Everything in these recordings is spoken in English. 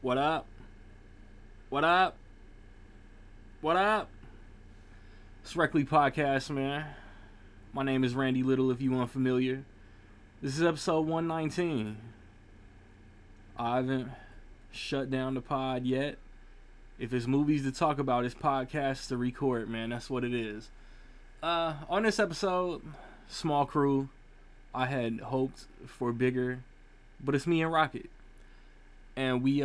What up? What up? What up? It's Reckley Podcast, man. My name is Randy Little, if you unfamiliar. This is episode 119. I haven't shut down the pod yet. If it's movies to talk about, it's podcasts to record, man. That's what it is. On this episode, small crew. I had hoped for bigger, but it's me and Rocket. And we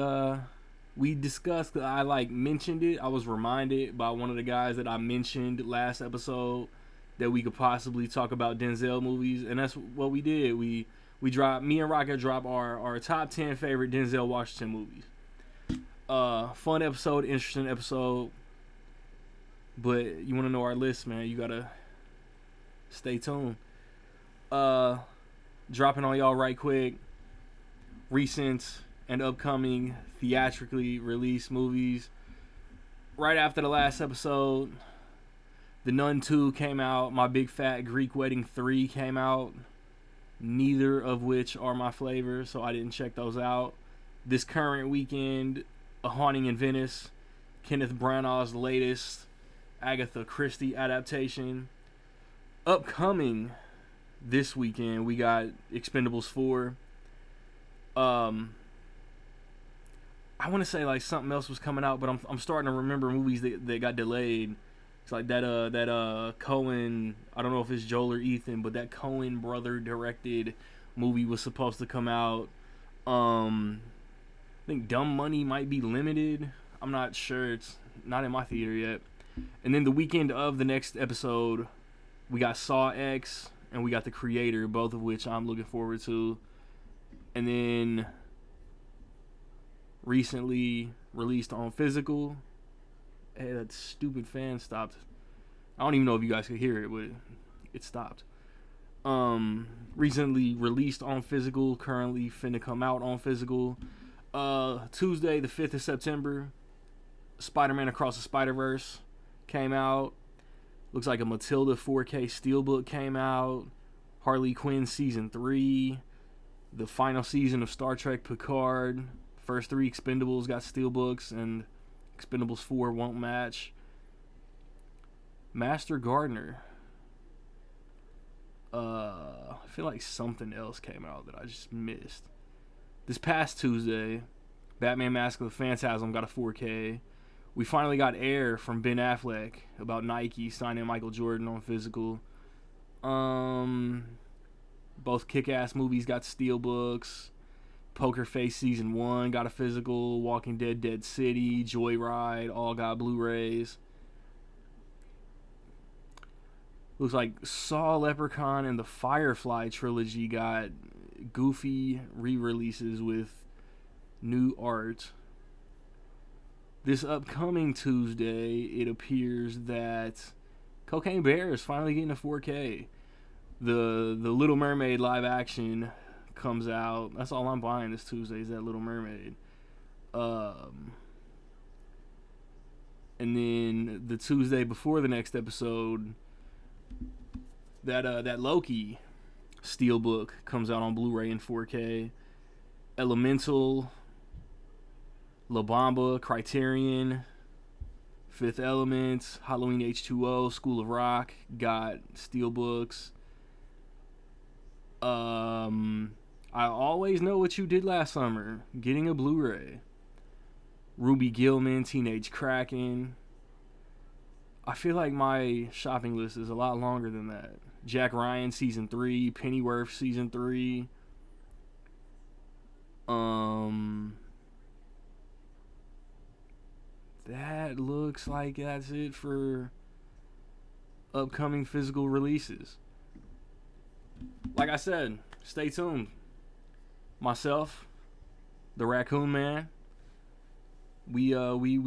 discussed, I mentioned it. I was reminded by one of the guys that I mentioned last episode that we could possibly talk about Denzel movies, and that's what we did. Me and Rocket dropped our top 10 favorite Denzel Washington movies. Fun episode, interesting episode. But you want to know our list, man, you gotta stay tuned. Dropping on y'all right quick. Recent and upcoming theatrically released movies. Right after the last episode, The Nun 2 came out. My Big Fat Greek Wedding 3 came out. Neither of which are my flavor, so I didn't check those out. This current weekend, A Haunting in Venice, Kenneth Branagh's latest Agatha Christie adaptation. Upcoming this weekend, we got Expendables 4. I want to say something else was coming out, but I'm starting to remember movies that got delayed. It's like that Cohen, I don't know if it's Joel or Ethan, but that Cohen brother directed movie was supposed to come out. I think Dumb Money might be limited. I'm not sure. It's not in my theater yet. And then the weekend of the next episode, we got Saw X and we got The Creator, both of which I'm looking forward to. And then recently released on physical. Hey, that stupid fan stopped. I don't even know if you guys could hear it, but it stopped. Recently released on physical, currently finna come out on physical. Tuesday, the 5th of September, Spider-Man Across the Spider-Verse came out. Looks like a Matilda 4K Steelbook came out. Harley Quinn Season 3. The final season of Star Trek Picard. First 3 Expendables got Steelbooks, and Expendables 4 won't match. Master Gardener. I feel like something else came out that I just missed. This past Tuesday, Batman Mask of the Phantasm got a 4K. We finally got Air from Ben Affleck about Nike signing Michael Jordan on physical. Both Kick-Ass movies got Steelbooks. Poker Face Season 1 got a physical. Walking Dead Dead City, Joyride, all got Blu-rays. Looks like Saw, Leprechaun, and the Firefly trilogy got goofy re-releases with new art. This upcoming Tuesday, it appears that Cocaine Bear is finally getting a 4K. The Little Mermaid live action comes out. That's all I'm buying this Tuesday is that Little Mermaid. And then the Tuesday before the next episode, that Loki Steelbook comes out on Blu-ray and 4K. Elemental, La Bamba, Criterion, Fifth Element, Halloween H2O, School of Rock got Steelbooks. I Always Know What You Did Last Summer, getting a Blu-ray. Ruby Gillman, Teenage Kraken. I feel like my shopping list is a lot longer than that. Jack Ryan Season 3, Pennyworth Season 3. That looks like that's it for upcoming physical releases. Like I said, stay tuned. Myself, the Raccoon Man, we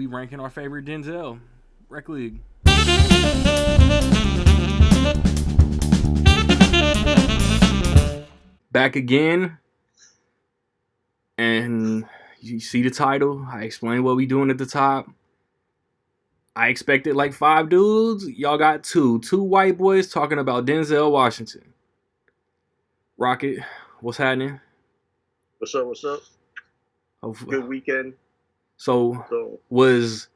ranking our favorite Denzel. Rec League. Back again, and you see the title. I explained what we doing at the top. I expected 5 dudes. Y'all got two white boys talking about Denzel Washington. Rocket, what's happening? What's up? Oh, Good weekend. So So was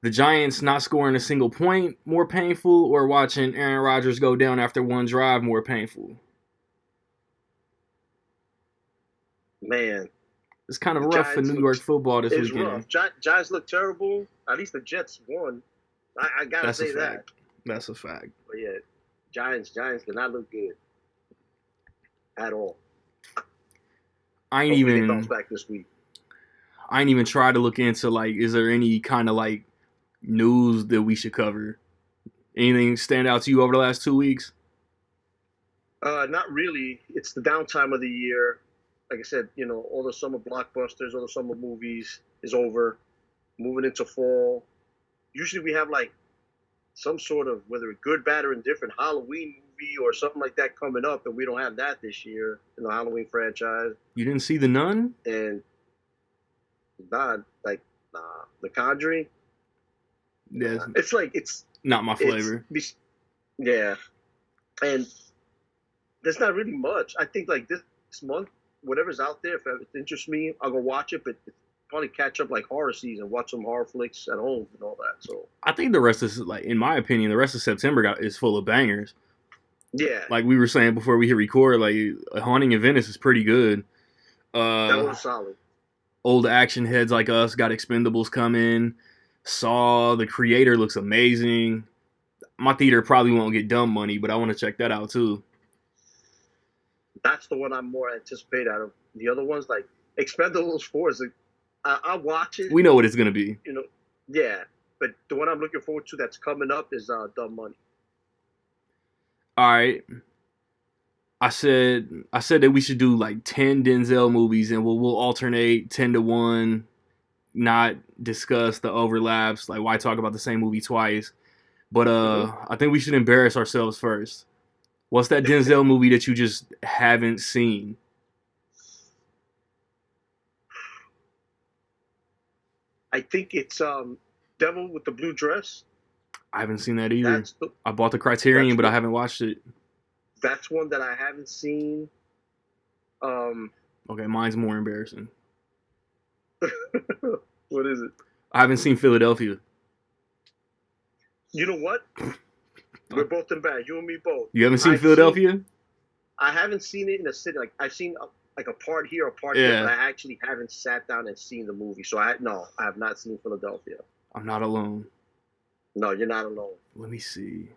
the Giants not scoring a single point more painful, or watching Aaron Rodgers go down after one drive more painful? man, It's kind of the rough for Giants New look York football this is weekend. rough. Giants look terrible. At least the Jets won. I gotta That's a say that. fact. That's a fact. But yeah, Giants did not look good at all. I ain't Hopefully they bounce even back this week. I ain't even try to look into like, is there any kind of like news that we should cover? Anything stand out to you over the last 2 weeks? Not really. It's the downtime of the year. Like I said, all the summer blockbusters, all the summer movies is over. Moving into fall. Usually we have like some sort of, whether it's good, bad, or indifferent, Halloween movie or something like that coming up, and we don't have that this year in the Halloween franchise. You didn't see The Nun? And not like The Conjuring. Yeah, It's like not my it's flavor. yeah, and there's not really much. I think like this month, whatever's out there, if it interests me, I'll go watch it. But probably catch up like horror season, watch some horror flicks at home and all that. So I think the rest is like, in my opinion, the rest of September is full of bangers. yeah, Like we were saying before we hit record, like A Haunting in Venice is pretty good. that Uh, was solid. Old action heads like us got Expendables coming. Saw the creator looks amazing. My theater probably won't get dumb money, but I want to check that out too. That's the one I'm more anticipated out of the other ones. Like Expendables 4 is I'll watch it. We know what it's gonna be. Yeah. But the one I'm looking forward to that's coming up is Dumb Money. All right. I said that we should do like 10 Denzel movies, and we'll alternate 10-1, not discuss the overlaps. Like, why talk about the same movie twice? But I think we should embarrass ourselves first. What's that Denzel movie that you just haven't seen? I think it's Devil with the Blue Dress. I haven't seen that either. That's the I bought the Criterion, but I haven't watched it. that's one that I haven't seen. Okay, mine's more embarrassing. What is it? I haven't seen Philadelphia. You know what? We're both in bad. You and me both. You haven't seen Philadelphia? I haven't seen it in a city. Like I've seen like a part here, a part there, but I actually haven't sat down and seen the movie. So I have not seen Philadelphia. I'm not alone. No, you're not alone. Let me see.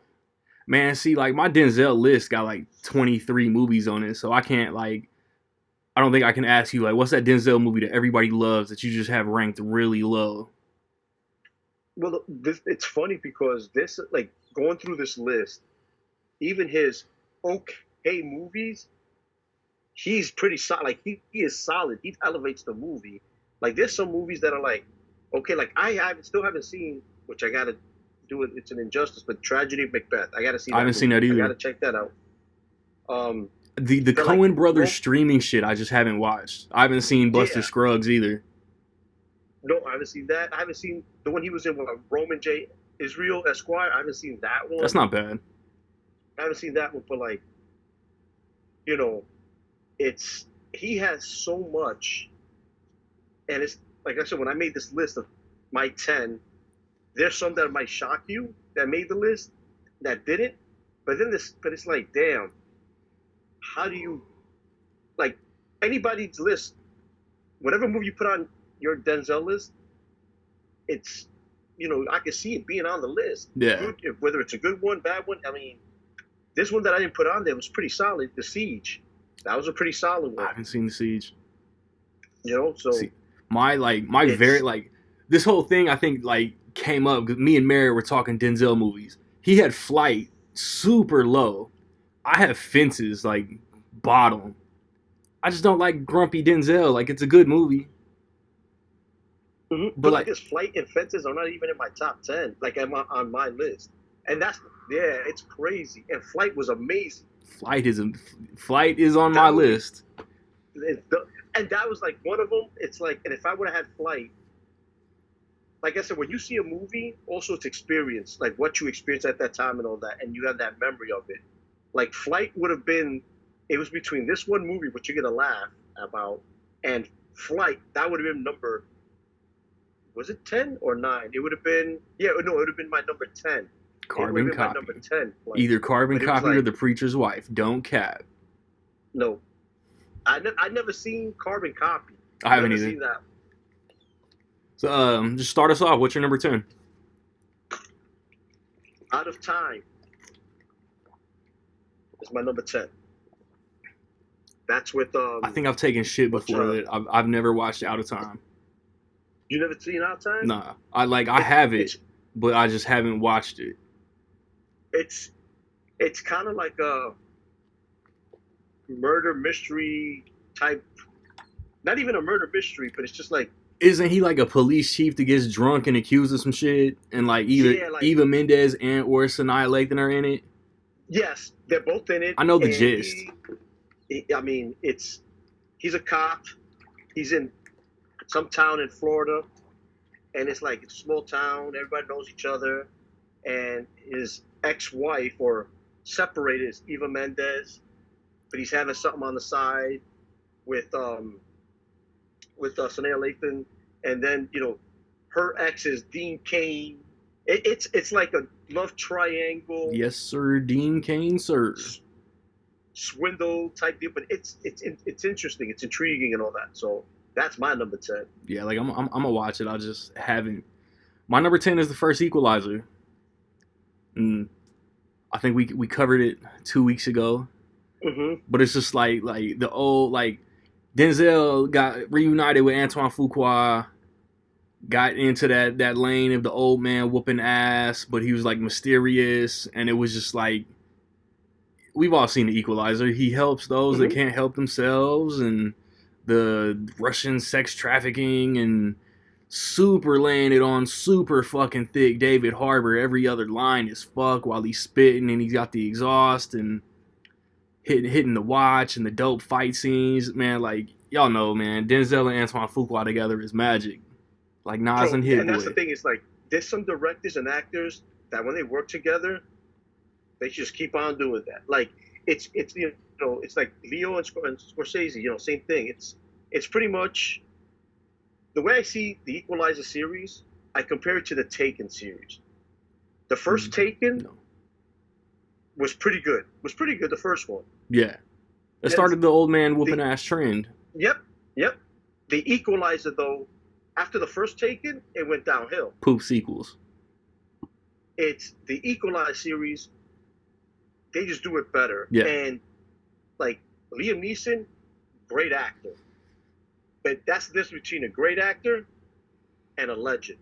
Man, see, like my Denzel list got like 23 movies on it, so I can't like. I don't think I can ask you like, what's that Denzel movie that everybody loves that you just have ranked really low? Well, it's funny because this, like, going through this list, even his okay movies, he's pretty solid. Like, he is solid. He elevates the movie. Like, there's some movies that are like, okay, like, still haven't seen, which I got to do it. It's an injustice, but Tragedy of Macbeth. I got to see that. I haven't seen that either. I got to check that out. The Coen Brothers streaming shit I just haven't watched. I haven't seen Buster Scruggs either. No, I haven't seen that. I haven't seen the one he was in with Roman J. Israel Esquire. I haven't seen that one. That's not bad. I haven't seen that one, but like, he has so much, and it's like I said, when I made this list of my 10, there's some that might shock you that made the list that didn't, but it's like, damn, how do you, like, anybody's list, whatever movie you put on your Denzel list, it's, I can see it being on the list. Yeah. Whether it's a good one, bad one. I mean, this one that I didn't put on there was pretty solid. The Siege, that was a pretty solid one. I haven't seen The Siege. So see, this whole thing I think like came up because me and Mary were talking Denzel movies. He had Flight super low. I have Fences like bottom. I just don't like grumpy Denzel. Like, it's a good movie. Mm-hmm. But like his Flight and Fences are not even in my top 10, like on my list. And it's crazy. And Flight was amazing. Flight is on my list. And that was like one of them. It's like, and if I would have had Flight, like I said, when you see a movie, also it's experience, like what you experienced at that time and all that, and you have that memory of it. Like Flight would have been, it was between this one movie, which you're gonna laugh about, and Flight. That would have been Was it 10 or 9? It would have been, yeah, no, it would have been my number 10. It would Carbon have been my number Copy. 10. Like, Either Carbon but it was Copy or like, The Preacher's Wife. Don't cap. no, I never seen Carbon Copy. I haven't Never either. seen that. So just start us off. What's your number 10? Out of Time is my number 10. That's with I think I've taken shit before that. I've never watched Out of Time. You never seen Out of Time? Nah, I have it, but I just haven't watched it. It's kind of like a murder mystery type. Not even a murder mystery, but it's just like. Isn't he like a police chief that gets drunk and accused of some shit, and like Eva Mendes and or Sanaa Lathan are in it? Yes, they're both in it. I know the gist. I mean, he's a cop. He's in some town in Florida, and it's like it's a small town. Everybody knows each other, and his ex-wife or separated is Eva Mendes, but he's having something on the side with Sanaa Lathan, and then her ex is Dean Cain. It's like a love triangle. Yes, sir, Dean Cain, sir. Swindle type deal, but it's interesting, it's intriguing, and all that. So that's my number 10. Yeah, like I'm gonna watch it. I just haven't. My number 10 is The First Equalizer. And I think we covered it 2 weeks ago. Mm-hmm. But it's just like the old Denzel got reunited with Antoine Fuqua, got into that lane of the old man whooping ass, but he was like mysterious, and it was just like. We've all seen The Equalizer. He helps those that can't help themselves, and the Russian sex trafficking, and super laying it on super fucking thick David Harbour. Every other line is fuck while he's spitting, and he's got the exhaust and hitting the watch and the dope fight scenes. Man, like y'all know, man, Denzel and Antoine Fuqua together is magic. Like Nas and Hit And that's Boy. the thing, is like there's some directors and actors that when they work together, they just keep on doing that. Like it's it's like Leo and Scorsese, same thing. It's pretty much the way I see the Equalizer series. I compare it to the Taken series. The first Taken was pretty good. The first one. Yeah, it started the old man whooping ass trend. Yep. The Equalizer, though, after the first Taken, it went downhill. Poop sequels. It's the Equalizer series. They just do it better. Yeah. And like Liam Neeson, great actor. But that's the difference between a great actor and a legend.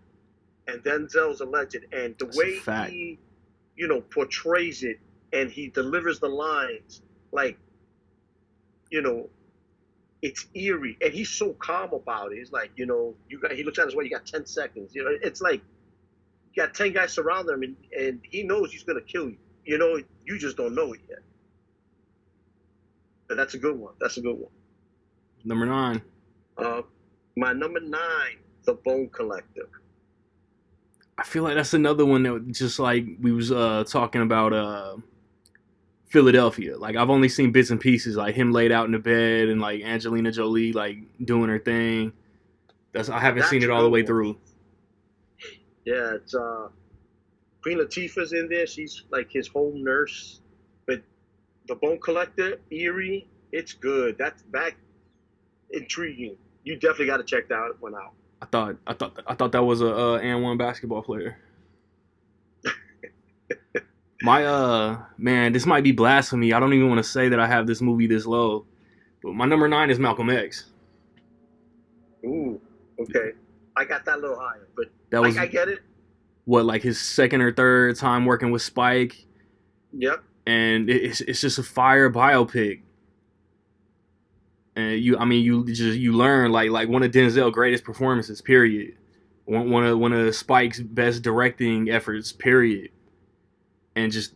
And Denzel's a legend. And the way he, portrays it, and he delivers the lines, like, it's eerie. And he's so calm about it. He's like, he looks at his way, you got 10 seconds. It's like you got 10 guys surrounding him, and he knows he's going to kill you. You just don't know it yet. But that's a good one. Number 9. My number 9, The Bone Collector. I feel like that's another one that just like we was talking about Philadelphia. Like I've only seen bits and pieces, like him laid out in the bed and like Angelina Jolie like doing her thing. I haven't seen it all the way through. Yeah, it's Queen Latifah's in there. She's like his home nurse. But The Bone Collector, eerie, it's good. That's intriguing. You definitely got to check that one out. I thought that was a and1 basketball player. My man, this might be blasphemy. I don't even want to say that I have this movie this low, but my number 9 is Malcolm X. Ooh, okay. I got that a little higher, but I get it. What, like his second or third time working with Spike? Yep. And it's just a fire biopic. And you learn like one of Denzel's greatest performances, period. One of Spike's best directing efforts, period. And just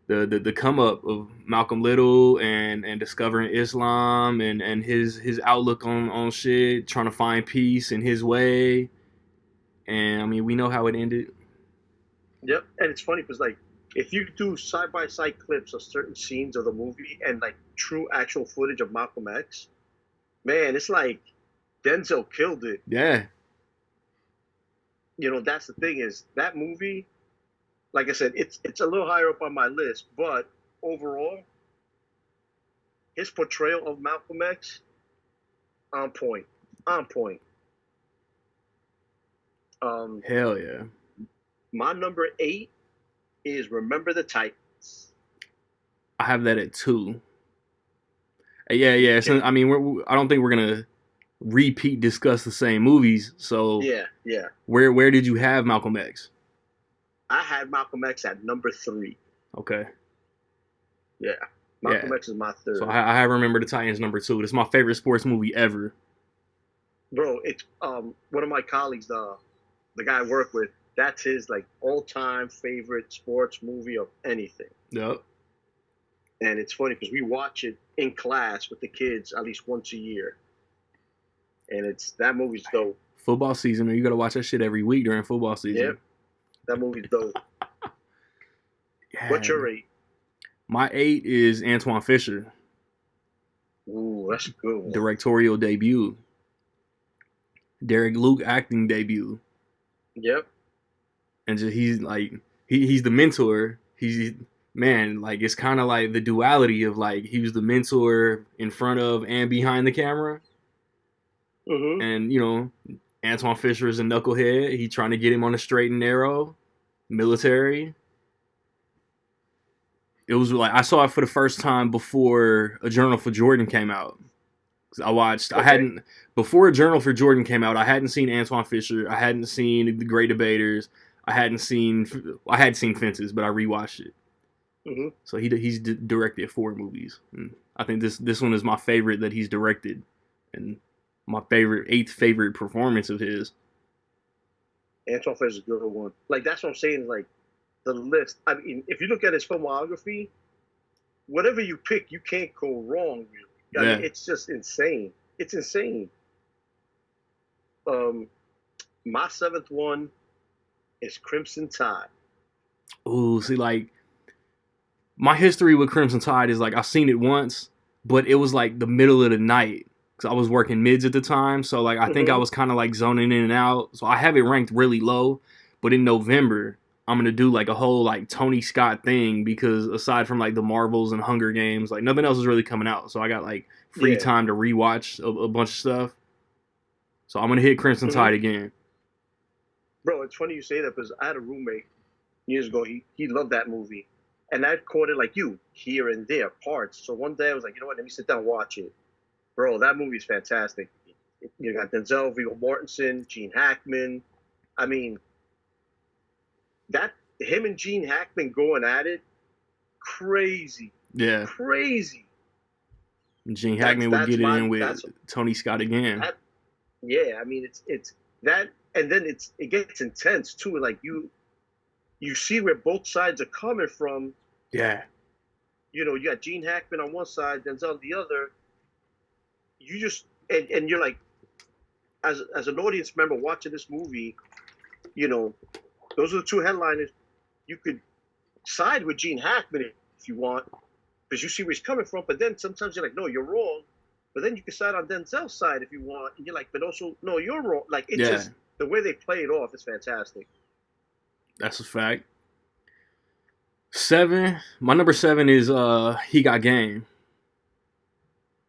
the come up of Malcolm Little and discovering Islam and his outlook on shit, trying to find peace in his way. And I mean, we know how it ended. Yep. And it's funny because like if you do side by side clips of certain scenes of the movie and like true actual footage of Malcolm X, man, it's like Denzel killed it. Yeah. that's the thing is that movie. Like I said, it's a little higher up on my list, but overall, his portrayal of Malcolm X on point, on point. Um, Hell yeah. my number 8 is Remember the Titans. I have that at 2. Yeah, yeah. So, Okay. I mean, I don't think we're gonna repeat discuss the same movies. So Yeah, yeah. where did you have Malcolm X? I had Malcolm X at number 3. Okay. Yeah, Yeah. Malcolm X is my So third. I Remember the Titans number 2. It's my favorite sports movie ever. Bro, it's one of my colleagues, the guy I work with. That's his like all-time favorite sports movie of anything. Yep. And it's funny because we watch it in class with the kids at least once a year. And that movie's dope. Football season, man. You gotta watch that shit every week during football season. Yep, that movie's dope. Yeah. What's your 8? My 8 is Antoine Fisher. Ooh, that's a good one. Directorial debut. Derek Luke acting debut. Yep. And just he's like he's the mentor. He's man, like it's kind of like the duality of like he was the mentor in front of and behind the camera. Mm-hmm. And Antoine Fisher is a knucklehead. He trying to get him on the straight and narrow. Military. It was like I saw it for the first time before A Journal for Jordan came out. I hadn't before A Journal for Jordan came out. I hadn't seen Antoine Fisher. I hadn't seen The Great Debaters. I had seen Fences, but I rewatched it. Mm-hmm. So he's directed 4 movies. And I think this one is my favorite that he's directed, and my eighth favorite performance of his. Antoine Fisher's a good one. Like that's what I'm saying. Like the list. I mean, if you look at his filmography, whatever you pick, you can't go wrong. Really, I mean, it's just insane. It's insane. My 7th one is Crimson Tide. Ooh, see, like my history with Crimson Tide is like I've seen it once, but it was like the middle of the night because I was working mids at the time. So like I think I was kind of like zoning in and out. So I have it ranked really low, but in November I'm gonna do like a whole like Tony Scott thing because aside from like the Marvels and Hunger Games, like nothing else is really coming out. So I got like free time to rewatch a bunch of stuff. So I'm gonna hit Crimson Tide again. Bro, it's funny you say that because I had a roommate years ago. He loved that movie, and I caught it like you here and there parts. So one day I was like, you know what? Let me sit down and watch it. Bro, that movie is fantastic. You got Denzel, Viggo Mortensen, Gene Hackman. I mean, that him and Gene Hackman going at it, crazy. Yeah, crazy. Gene Hackman would get it in with Tony Scott again. I mean it's that, and then it gets intense too. Like you see where both sides are coming from. Yeah. You got Gene Hackman on one side, Denzel on the other. You just and you're like, as an audience member watching this movie, those are the 2 headliners. You could side with Gene Hackman if you want, because you see where he's coming from. But then sometimes you're like, no, you're wrong. But then you can side on Denzel's side if you want, and you're like, but also, no, you're wrong. Like it's just the way they play it off is fantastic. That's a fact. 7. My number 7 is He Got Game.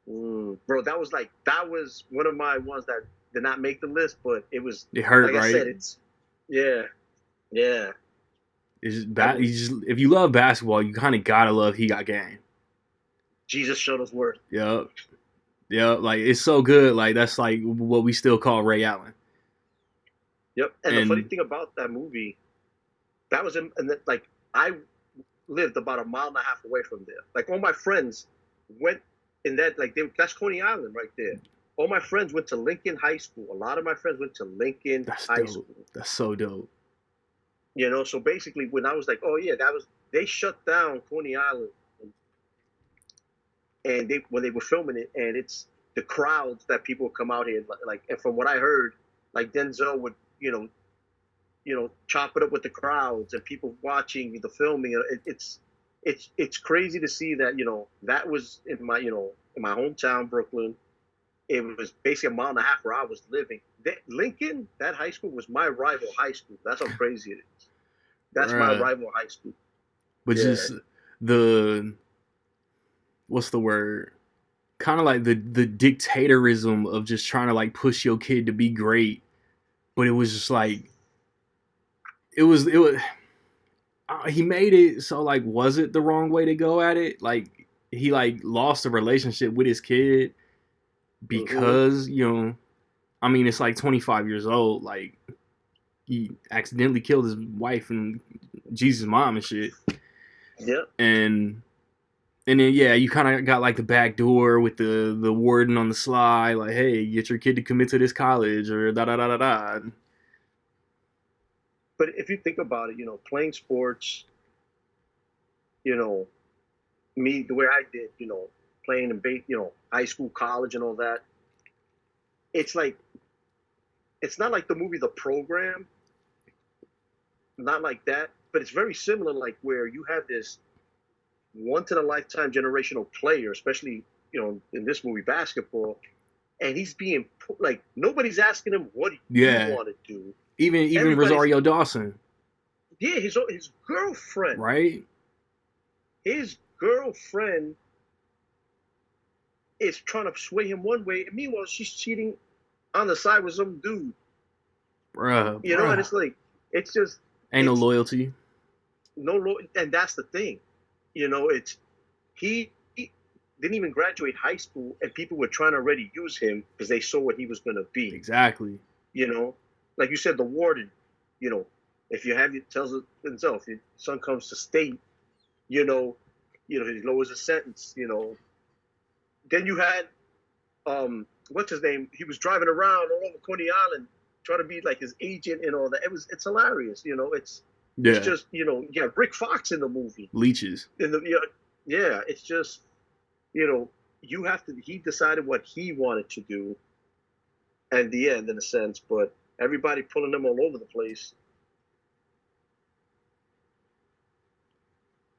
Bro, that was one of my ones that did not make the list, but it hurt, like right? I said, yeah. It's just if you love basketball, you kind of gotta love He Got Game. Jesus Shuttlesworth. Yep. Like it's so good. Like that's like what we still call Ray Allen. Yep. And the funny thing about that movie, that was like I lived about 1.5 miles away from there. Like all my friends went in that, like that's Coney Island right there. All my friends went to Lincoln High School. A lot of my friends went to Lincoln High School. That's so dope. So basically when I was like, oh yeah, they shut down Coney Island, and when they were filming it, and it's the crowds that people would come out here, like, and from what I heard, like Denzel would, chop it up with the crowds and people watching the filming. It's crazy to see that, that was in my hometown, Brooklyn. it was basically a mile and a half where I was living. Lincoln, that high school was my rival high school. That's how crazy it is. That's my Bruh. rival high school. But Yeah. just the, what's the word? Kind of like the dictatorism of just trying to like push your kid to be great. But it was just like, it was he made it so like, was it the wrong way to go at it? Like he like lost a relationship with his kid because I mean, it's like 25 years old. Like he accidentally killed his wife and Jesus' mom and shit. Yeah. And then you kind of got like the back door with the warden on the sly, like, hey, get your kid to commit to this college or da da da da da. But if you think about it, playing sports, me the way I did, playing in high school, college, and all that. It's like, it's not like the movie The Program, not like that, but it's very similar. Like where you have this once in a lifetime generational player, especially in this movie basketball, and he's being like nobody's asking him what do you want to do. Even Rosario Dawson. Yeah, his girlfriend. Right. His girlfriend is trying to sway him one way, and meanwhile she's cheating on the side with some dude. Bruh. And it's like it's just no loyalty. And that's the thing. It's he didn't even graduate high school, and people were trying to already use him because they saw what he was going to be. Exactly. Like you said, the warden. If you have tells Denzel, if your son comes to state, he lowers his sentence. Then you had what's his name? He was driving around all over Coney Island trying to be like his agent and all that. It's hilarious. It's just Rick Fox in the movie. Leeches. It's just you have to. He decided what he wanted to do, and the end in a sense, but everybody pulling him all over the place.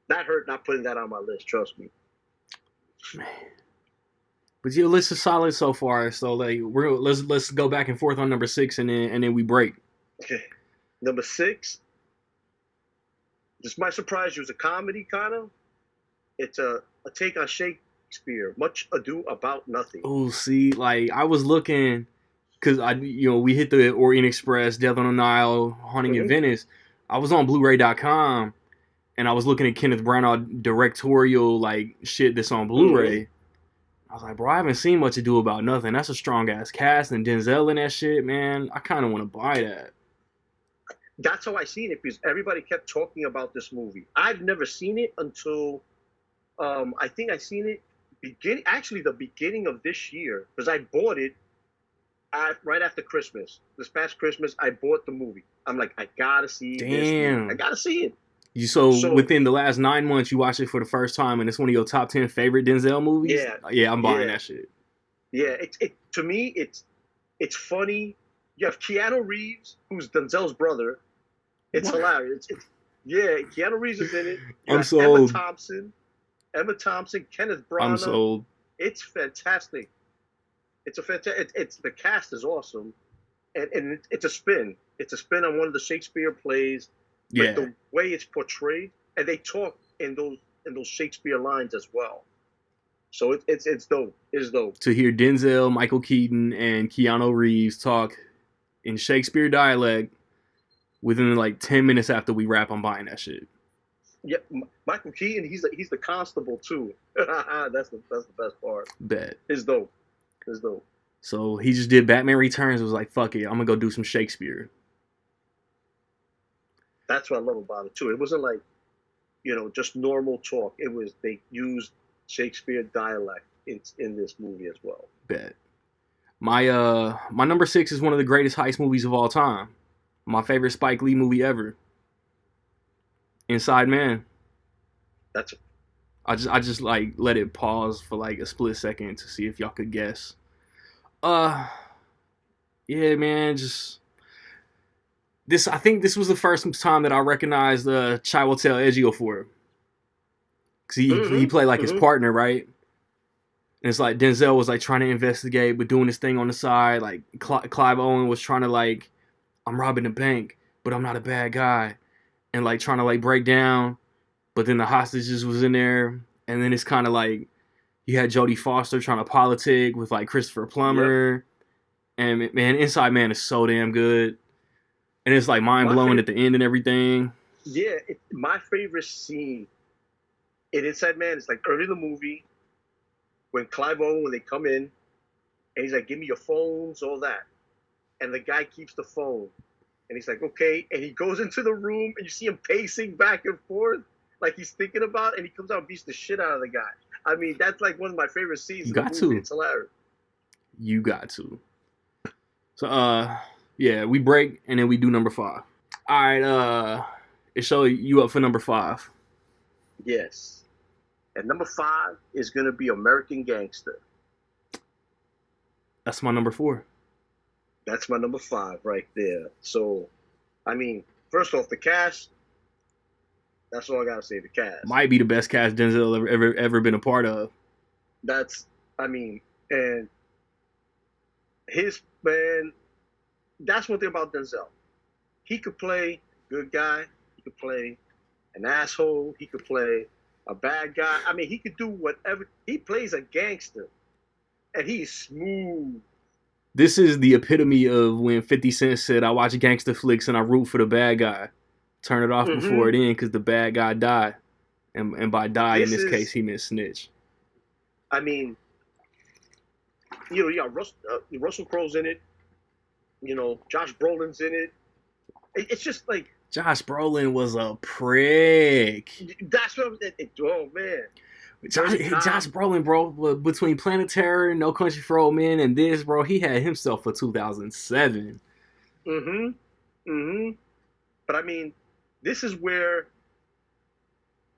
That hurt not putting that on my list. Trust me. Man. But your list is solid so far. So like let's go back and forth on number 6 and then we break. Okay. Number 6. This might surprise you. It's a comedy kind of. It's a take on Shakespeare. Much Ado About Nothing. Oh, see, like I was looking because we hit the Orient Express, Death on the Nile, Haunting in Venice. I was on Blu-ray.com and I was looking at Kenneth Branagh directorial like shit that's on Blu-ray. I was like, bro, I haven't seen Much Ado About Nothing. That's a strong ass cast, and Denzel in that shit, man. I kind of want to buy that. That's how I seen it because everybody kept talking about this movie. I've never seen it until I think I seen it the beginning of this year because I bought it right after Christmas. This past Christmas, I bought the movie. I'm like, I gotta see this movie. I gotta see it. So within the last 9 months, you watched it for the first time, and it's one of your top 10 favorite Denzel movies? Yeah, I'm buying that shit. Yeah, to me, it's funny. You have Keanu Reeves, who's Denzel's brother. It's hilarious. Keanu Reeves is in it. I'm sold. Emma Thompson, Kenneth Branagh. I'm sold. It's fantastic. It's the cast is awesome, and it's a spin. It's a spin on one of the Shakespeare plays. But the way it's portrayed, and they talk in those Shakespeare lines as well. So it's dope. It's dope. To hear Denzel, Michael Keaton, and Keanu Reeves talk in Shakespeare dialect within like 10 minutes after we wrap, I'm buying that shit. Yeah, Michael Keaton, he's the constable too. That's the best part. Bet. It's dope. It's dope. So he just did Batman Returns. Was like, fuck it, I'm gonna go do some Shakespeare. That's what I love about it too. It wasn't like, just normal talk. It was they used Shakespeare dialect in this movie as well. Bet. My number 6 is one of the greatest heist movies of all time. My favorite Spike Lee movie ever. Inside Man. I just like let it pause for like a split second to see if y'all could guess. Yeah, man, I think this was the first time that I recognized Chiwetel Ejiofor. Because he played like his partner, right? And it's like Denzel was like trying to investigate, but doing this thing on the side. Like Clive Owen was trying to like, I'm robbing the bank, but I'm not a bad guy, and like trying to like break down. But then the hostages was in there, and then it's kind of like you had Jodie Foster trying to politic with like Christopher Yep. Plummer, and man, Inside Man is so damn good, and it's like mind blowing at the end and everything. Yeah, my favorite scene in Inside Man is like early in the movie when Clive Owen, when they come in, and he's like, "Give me your phones, all that," and the guy keeps the phone, and he's like, "Okay," and he goes into the room, and you see him pacing back and forth, like he's thinking about, and he comes out and beats the shit out of the guy. I mean, that's like one of my favorite scenes You in the got movie. to. It's hilarious. You got to. So yeah, we break and then we do number 5. All right, it show you up for number 5. Yes. And number 5 is gonna be American Gangster. That's my number 4. That's my number 5 right there. So, I mean, first off, the cast. That's all I gotta say. The cast Might be the best cast Denzel ever been a part of. That's, I mean, and his man. That's one thing about Denzel. He could play a good guy. He could play an asshole. He could play a bad guy. I mean, he could do whatever. He plays a gangster, and he's smooth. This is the epitome of when 50 Cent said, I watch gangster flicks and I root for the bad guy. Turn it off before it ends because the bad guy died. And by die, in this case, he meant snitch. I mean, you know, yeah, Russell Crowe's in it. You know, Josh Brolin's in it. It's just like... Josh Brolin was a prick. That's what oh, man. Josh Brolin, bro, between Planet Terror, No Country for Old Men, and this, bro, he had himself for 2007. But I mean, this is where,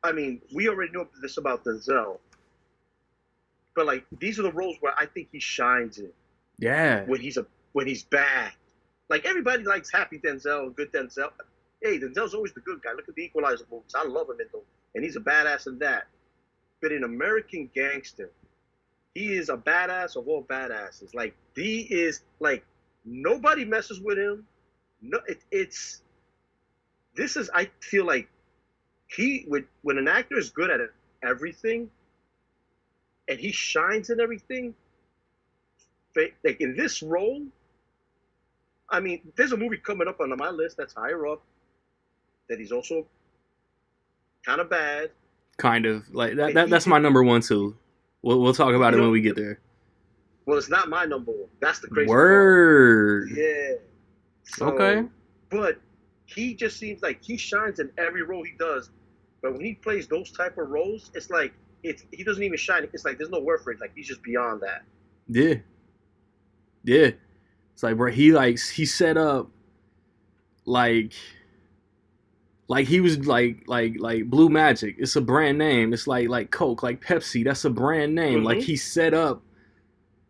I mean, we already know this about Denzel. But like, these are the roles where I think he shines in. Yeah. When he's bad. Like, everybody likes happy Denzel, good Denzel. Hey, Denzel's always the good guy. Look at the Equalizer movies. I love him in them. And he's a badass in that. But in American Gangster, he is a badass of all badasses. Like, he is, like, nobody messes with him. No, this is, I feel like, when an actor is good at everything, and he shines in everything, like in this role, I mean, there's a movie coming up on my list that's higher up, that he's also kind of bad. Kind of. Like, that's my number 1, too. We'll talk about it when we get there. Well, it's not my number 1. That's the crazy Word. part. Yeah. So, okay. But he just seems like he shines in every role he does. But when he plays those type of roles, it's like he doesn't even shine. It's like there's no word for it. Like, he's just beyond that. Yeah. Yeah. It's like, bro, he set up like he was like Blue Magic. It's a brand name. It's like Coke, like Pepsi. That's a brand name. Mm-hmm. Like, he set up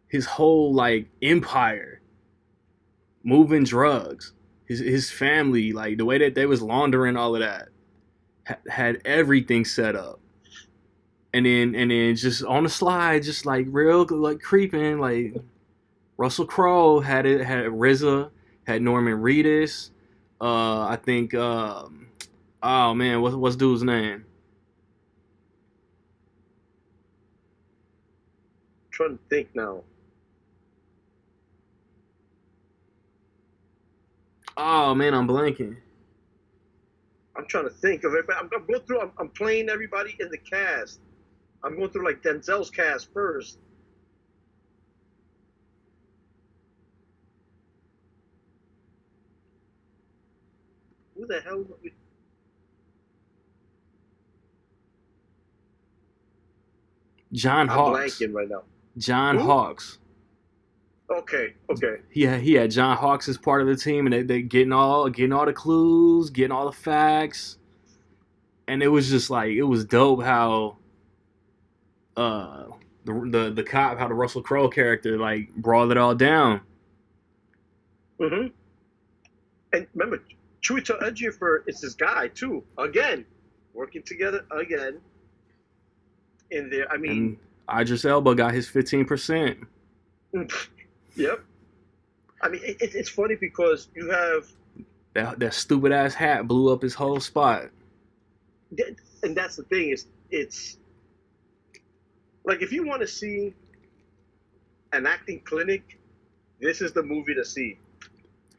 his whole like empire, moving drugs. His family, like the way that they was laundering all of that, had everything set up. And then just on the slide, just like real like creeping, like Russell Crowe had RZA, had Norman Reedus. I think oh man, what's dude's name? I'm trying to think now. Oh man, I'm blanking. I'm trying to think of it, but I'm going through. I'm playing everybody in the cast. I'm going through like Denzel's cast first. Who the hell? John Hawkes. I'm blanking right now. John Hawkes. Okay. He had John Hawkes as part of the team, and they getting all the clues, getting all the facts, and it was just like, it was dope how the cop, how the Russell Crowe character like brought it all down. Mm-hmm. And remember, Chiwetel Ejiofor is this guy too. Again, working together again. In there, I mean, Idris Elba got his 15%. Yep. I mean, it's funny because you have That stupid ass hat blew up his whole spot. and that's the thing is it's like if you want to see an acting clinic, this is the movie to see.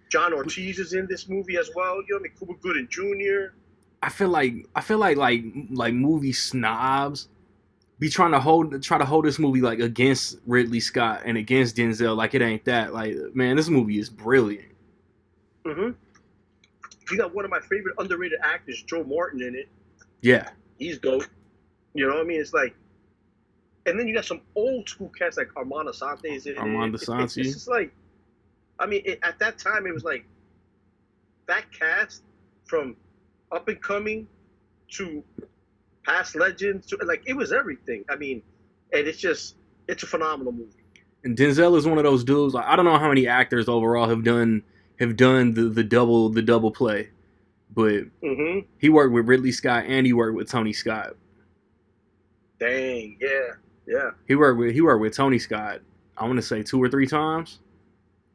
John Ortiz is in this movie as well. You know what I mean? Cuba Gooding Jr. I feel like movie snobs be try to hold this movie like against Ridley Scott and against Denzel. Like it ain't that. Like, man, this movie is brilliant. Mm-hmm. You got one of my favorite underrated actors, Joe Martin, in it. Yeah, he's dope. You know what I mean? It's like, and then you got some old school cast like Armand Assante in Armand it. Assante. It's just like, I mean, at that time it was like that cast from up and coming to past legends to like it was everything. I mean, and it's a phenomenal movie. And Denzel is one of those dudes. Like, I don't know how many actors overall have done the double play, but he worked with Ridley Scott and he worked with Tony Scott. Dang, yeah. He worked with Tony Scott. I want to say 2 or 3 times.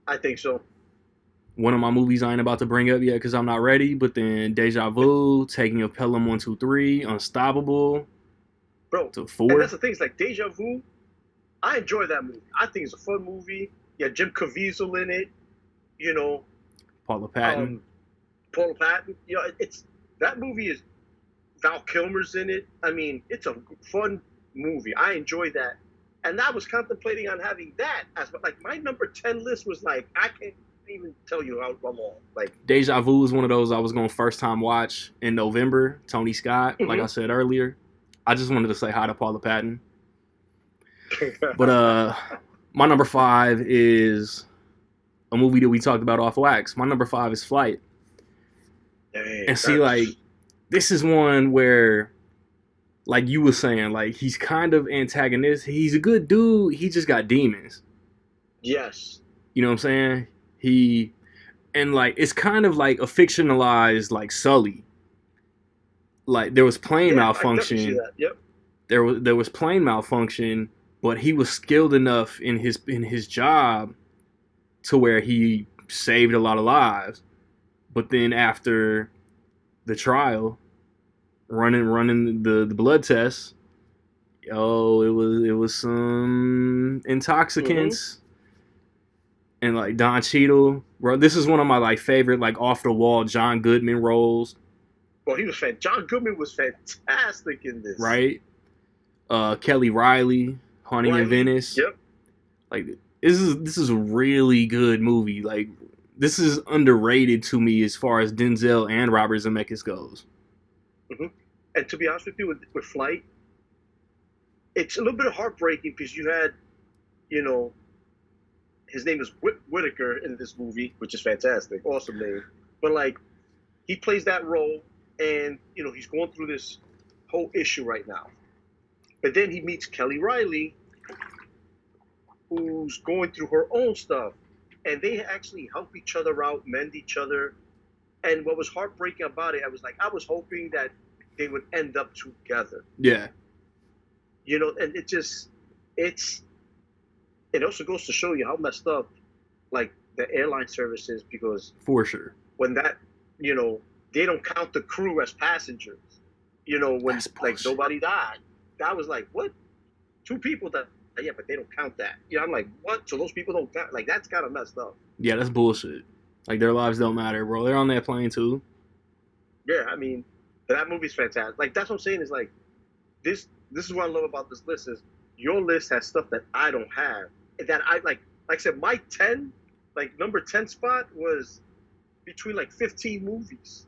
I think so. One of my movies I ain't about to bring up yet because I'm not ready, but then Deja Vu, Taking of Pelham 1, 2, 3, Unstoppable. Bro, to 4. And that's the thing, it's like Deja Vu, I enjoy that movie. I think it's a fun movie. Yeah, Jim Caviezel in it, you know. Paula Patton. You know, it's that movie is Val Kilmer's in it. I mean, it's a fun movie. I enjoy that. And I was contemplating on having that as like my number 10 list was like I can't even tell you how long. Like Deja Vu is one of those I was going to first time watch in November. Tony Scott, like I said earlier. I just wanted to say hi to Paula Patton. But my number 5 is a movie that we talked about off wax. My number 5 is Flight. Dang, and see, like, this is one where, like you were saying, like, he's kind of antagonistic. He's a good dude. He just got demons. Yes. You know what I'm saying? And, like, it's kind of like a fictionalized, like, Sully. Like, there was plane malfunction. I see that. Yep. There was plane malfunction, but he was skilled enough in his job to where he saved a lot of lives. But then after the trial, running the blood tests, it was some intoxicants. And like Don Cheadle, bro, this is one of my like favorite like off the wall John Goodman roles. Well, he was John Goodman was fantastic in this. Right? Kelly Riley, Haunting in Venice. Yep. Like this is a really good movie. Like this is underrated to me as far as Denzel and Robert Zemeckis goes. And to be honest with you, with Flight, it's a little bit heartbreaking because you had, you know, his name is Whitaker in this movie, which is fantastic, awesome name. But like, he plays that role, and you know he's going through this whole issue right now. But then he meets Kelly Riley, who's going through her own stuff, and they actually help each other out, mend each other. And what was heartbreaking about it, I was hoping that they would end up together. Yeah. You know, and it also goes to show you how messed up, like, the airline service is, because for sure, when that, you know, they don't count the crew as passengers. You know, when like nobody died, that was like, what? 2 people that, yeah, but they don't count that. Yeah, I'm like, what? So those people don't count? Like, that's kind of messed up. Yeah, that's bullshit. Like, their lives don't matter, bro. They're on that plane too. Yeah, I mean, that movie's fantastic. Like, that's what I'm saying is like, this is what I love about this list is your list has stuff that I don't have. That I like I said, my 10, like number 10 spot was between like 15 movies.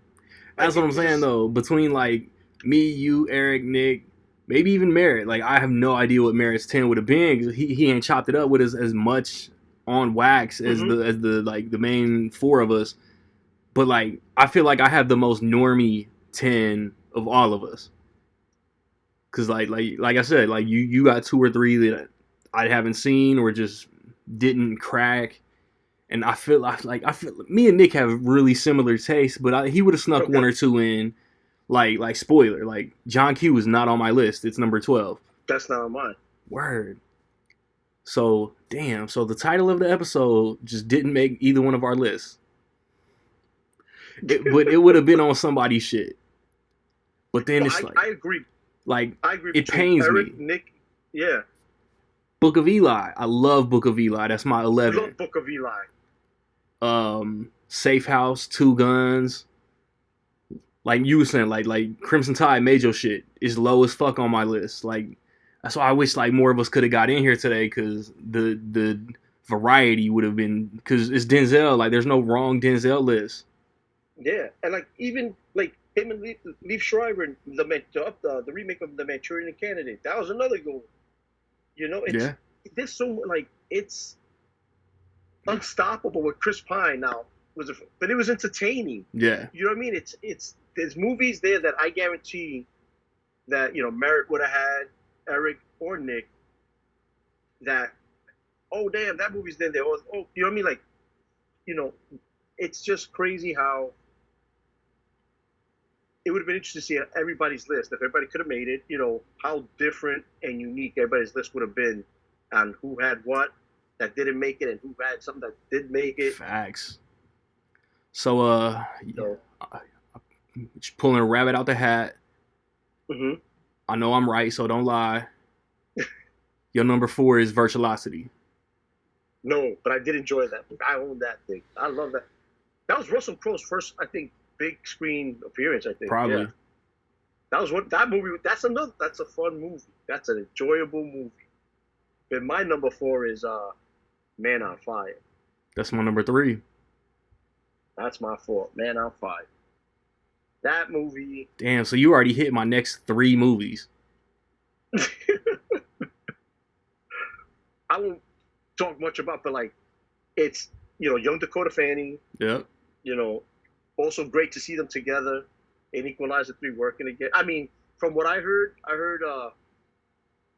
That's what I'm saying though. Between like me, you, Eric, Nick, maybe even Merritt. Like I have no idea what Merritt's 10 would have been because he ain't chopped it up with us as much on wax as the like the main 4 of us. But like I feel like I have the most normie 10 of all of us. Cause like I said, like you got 2 or 3 that I haven't seen or just didn't crack, and I feel me and Nick have really similar tastes, but he would have snuck 1 or 2 in, like spoiler, like John Q is not on my list. It's number 12. That's not on mine. Word. So, damn. So the title of the episode just didn't make either one of our lists. But it would have been on somebody's shit. But then it's I agree. Like, I agree. it pains Eric, me. Nick, yeah. Book of Eli. I love Book of Eli. That's my 11. I love Book of Eli. Safe House, Two Guns. Like you were saying, like Crimson Tide made your shit is low as fuck on my list. Like that's why I wish like more of us could have got in here today, because the variety would have been, because it's Denzel. Like there's no wrong Denzel list. Yeah, and like even like him and Liev Schreiber and the remake of The Manchurian Candidate. That was another goal. You know, there's so like it's unstoppable with Chris Pine now. But it was entertaining. Yeah. You know what I mean? It's there's movies there that I guarantee that, you know, Merritt would have had, Eric or Nick, that, oh damn, that movie's there. Or, oh, you know what I mean? Like, you know, it's just crazy how it would have been interesting to see everybody's list. If everybody could have made it, you know, how different and unique everybody's list would have been on who had what that didn't make it and who had something that did make it. Facts. So, just pulling a rabbit out the hat. Mm-hmm. I know I'm right, so don't lie. Your number 4 is Virtuosity. No, but I did enjoy that. I own that thing. I love that. That was Russell Crowe's first, I think, big screen appearance. I think probably. Yeah. That was that movie. That's a fun movie. That's an enjoyable movie. But my number 4 is Man on Fire. That's my number 3. That's my 4. Man on Fire. That movie. Damn, so you already hit my next 3 movies. I won't talk much about, but like, it's, you know, young Dakota Fanning. Yep. You know, also great to see them together in Equalizer 3 working again. I mean, from what I heard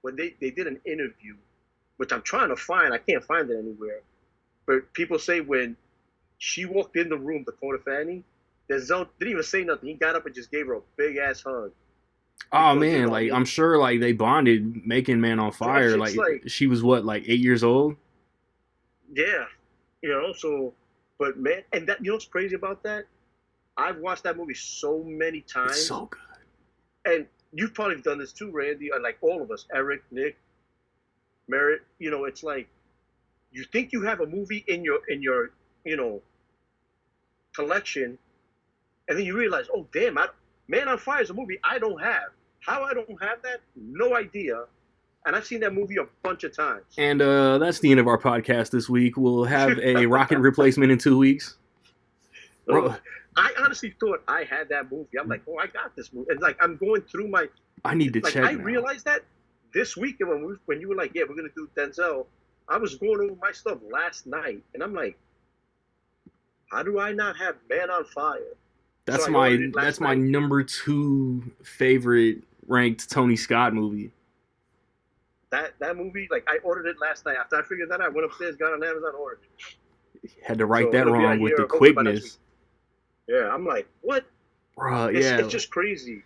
when they did an interview, which I'm trying to find, I can't find it anywhere. But people say when she walked in the room, Dakota Fanning, Denzel didn't even say nothing. He got up and just gave her a big ass hug. Oh man, like I'm sure like they bonded making Man on Fire. Like she was what, like 8 years old? Yeah. You know, so but man, and that, you know what's crazy about that? I've watched that movie so many times. It's so good. And you've probably done this too, Randy, like all of us, Eric, Nick, Merritt. You know, it's like you think you have a movie in your you know, collection, and then you realize, oh damn, Man on Fire is a movie I don't have. How I don't have that? No idea. And I've seen that movie a bunch of times. And that's the end of our podcast this week. We'll have a Rocket replacement in 2 weeks. I honestly thought I had that movie. I'm like, oh, I got this movie. And like, I'm going through my. I need to check. I realized that this weekend when you were like, yeah, we're gonna do Denzel. I was going over my stuff last night, and I'm like, how do I not have Man on Fire? That's my number 2 favorite ranked Tony Scott movie. That movie, like I ordered it last night. After I figured that out, I went upstairs, got on Amazon, ordered it. Had to write that wrong with the quickness. Yeah, I'm like, what? Bruh, it's just crazy.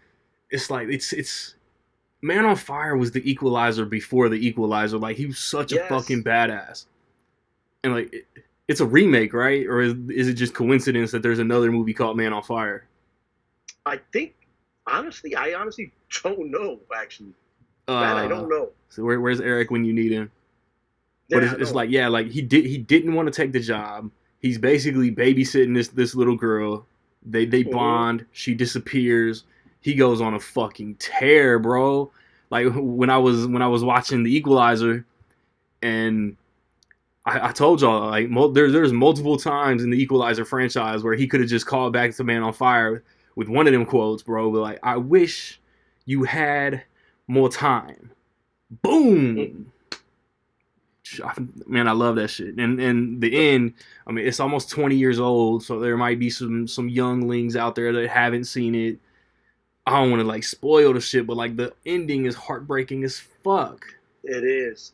It's like it's Man on Fire was the Equalizer before the Equalizer. Like he was such a fucking badass. And like it's a remake, right? Or is it just coincidence that there's another movie called Man on Fire? I think I honestly don't know, actually. That I don't know. So where's Eric when you need him? But it's like, yeah, like he didn't want to take the job. He's basically babysitting this little girl. They bond. She disappears. He goes on a fucking tear, bro. Like when I was watching The Equalizer, and I told y'all, like there's multiple times in the Equalizer franchise where he could have just called back to Man on Fire with one of them quotes, bro. But like, I wish you had more time. Boom. Man, I love that shit. And the end, I mean, it's almost 20 years old, so there might be some younglings out there that haven't seen it. I don't want to like spoil the shit, but like the ending is heartbreaking as fuck. It is.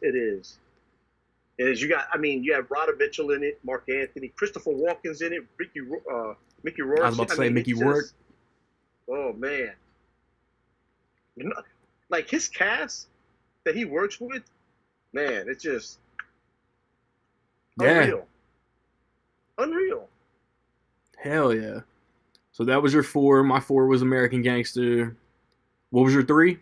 You have Rhoda Mitchell in it, Mark Anthony, Christopher Walken's in it, Mickey Rourke. I was about to say Mickey Rourke. Oh man, you know, like his cast that he works with, Man, it's just Yeah. unreal. Unreal. Hell yeah. So that was your 4. My 4 was American Gangster. What was your 3?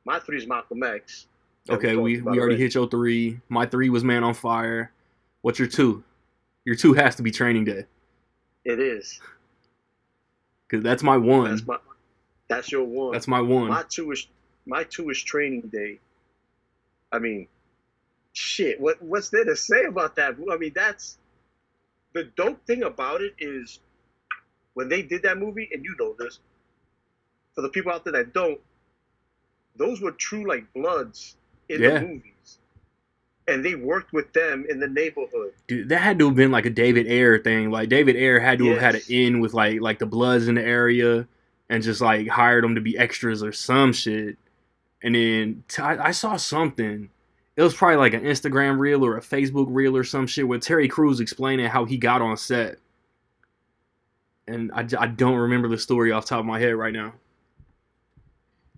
My 3 is Malcolm X that we Okay, talked we about already already. hit your 3. My 3 was Man on Fire. What's your 2? Your 2 has to be Training Day. It is. Because that's my That's 1. my. That's your one. That's my 1. My two is. My two is Training Day. I mean, shit. What's there to say about that? I mean, that's the dope thing about it is when they did that movie, and you know this. For the people out there that don't, those were true like bloods in the Yeah. movies, and they worked with them in the neighborhood. Dude, that had to have been like a David Ayer thing. Like David Ayer had to have had an Yes. in with like the Bloods in the area and just like hired them to be extras or some shit. And then I saw something. It was probably like an Instagram reel or a Facebook reel or some shit with Terry Crews explaining how he got on set. And I don't remember the story off the top of my head right now.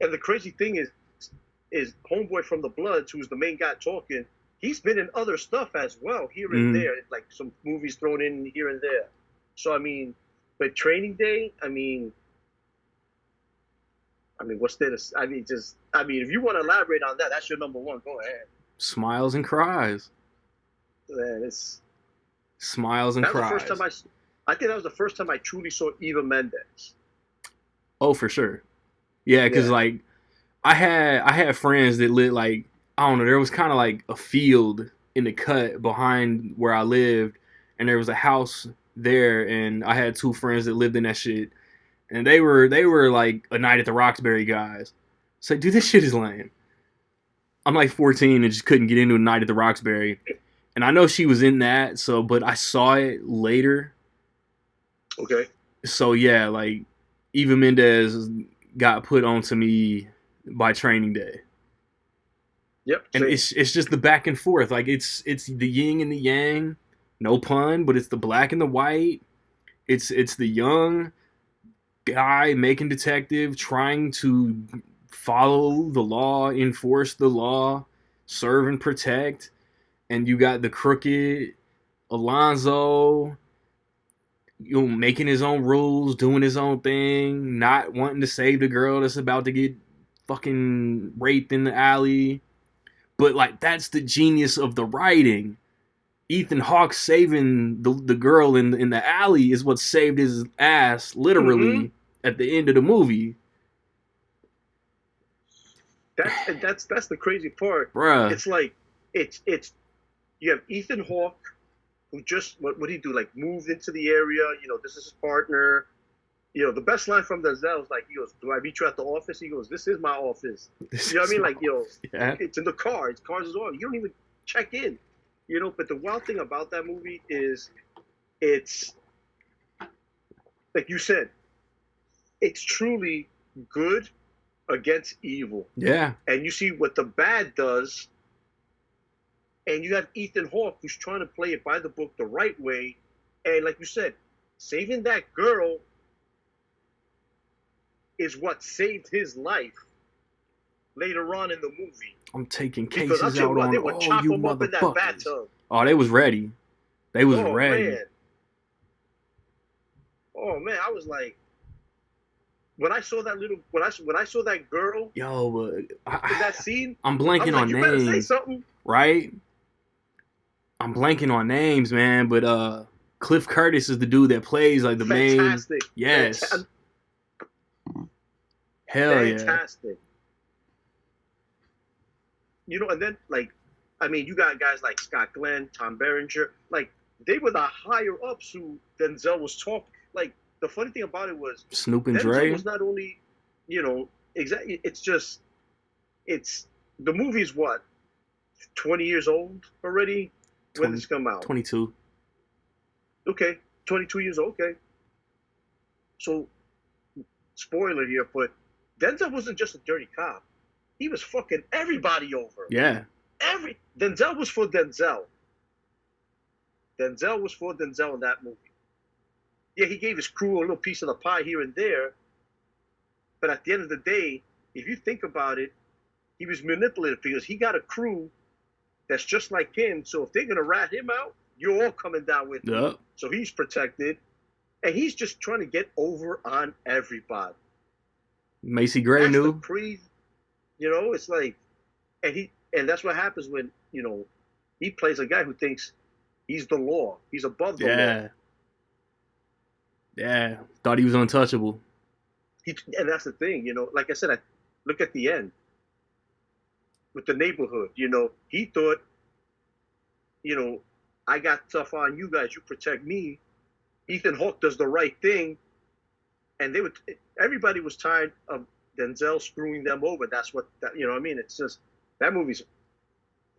And the crazy thing is Homeboy from the Bloods, who's the main guy talking. He's been in other stuff as well, here and there, like some movies thrown in here and there. So I mean, but Training Day, what's there to? If you want to elaborate on that, that's your number one. Go ahead. Smiles and cries. Man, it's Smiles and that was cries. the first time I think that was the first time I truly saw Eva Mendes. Oh, for sure. Yeah, because like I had friends that lived like, I don't know, there was kind of like a field in the cut behind where I lived, and there was a house there, and I had 2 friends that lived in that shit, and they were like a Night at the Roxbury guys. So dude, this shit is lame. I'm like 14 and just couldn't get into a Night at the Roxbury, and I know she was in that, so but I saw it later. Okay. So yeah, like Eva Mendes got put onto me by Training Day. Yep. And Same. it's just the back and forth. Like it's the yin and the yang, no pun, but it's the black and the white. It's the young guy making detective trying to follow the law, enforce the law, serve and protect. And you got the crooked Alonzo, making his own rules, doing his own thing, not wanting to save the girl that's about to get fucking raped in the alley. But like that's the genius of the writing. Ethan Hawke saving the girl in the alley is what saved his ass literally at the end of the movie. That's the crazy part. Bruh. It's like it's you have Ethan Hawke who just what did he do? Like moved into the area. This is his partner. The best line from Denzel is like, he goes, "Do I meet you at the office?" He goes, "This is my office." You know what I mean? Like, yeah. It's in the car. It's cars is on. You don't even check in. But the wild thing about that movie is it's like you said, it's truly good against evil. Yeah. And you see what the bad does, and you have Ethan Hawke who's trying to play it by the book the right way, and like you said, saving that girl is what saved his life later on in the movie. I'm taking cases out on they would all chop you him up in that motherfuckers. bathtub. Oh, they was ready. They was ready. Man. Oh man, I was like, when I saw that girl, in that scene, I'm blanking on you names. better say something. Right? I'm blanking on names, man, but Cliff Curtis is the dude that plays like the Fantastic. main. Yes. Hell Fantastic. Yeah. And then you got guys like Scott Glenn, Tom Berenger, like they were the higher ups who Denzel was talking. Like the funny thing about it was Snoop and Denzel Dre was not only, exactly. It's the movie's what, 20 years old already. When did this come out? 22. Okay, 22 years old. Okay. So, spoiler here, but Denzel wasn't just a dirty cop. He was fucking everybody over. Yeah. Denzel was for Denzel. Denzel was for Denzel in that movie. Yeah, he gave his crew a little piece of the pie here and there, but at the end of the day, if you think about it, he was manipulated because he got a crew that's just like him. So if they're gonna rat him out, you're all coming down with him. Yep. So he's protected, and he's just trying to get over on everybody. Macy Gray That's the knew. crazy, it's like, and that's what happens when he plays a guy who thinks he's the law, he's above the law. Yeah. Yeah. Thought he was untouchable. And that's the thing, like I said, I look at the end with the neighborhood. He thought, I got stuff on you guys, you protect me. Ethan Hawke does the right thing, and everybody was tired of Denzel screwing them over. That's what it's just that movie's.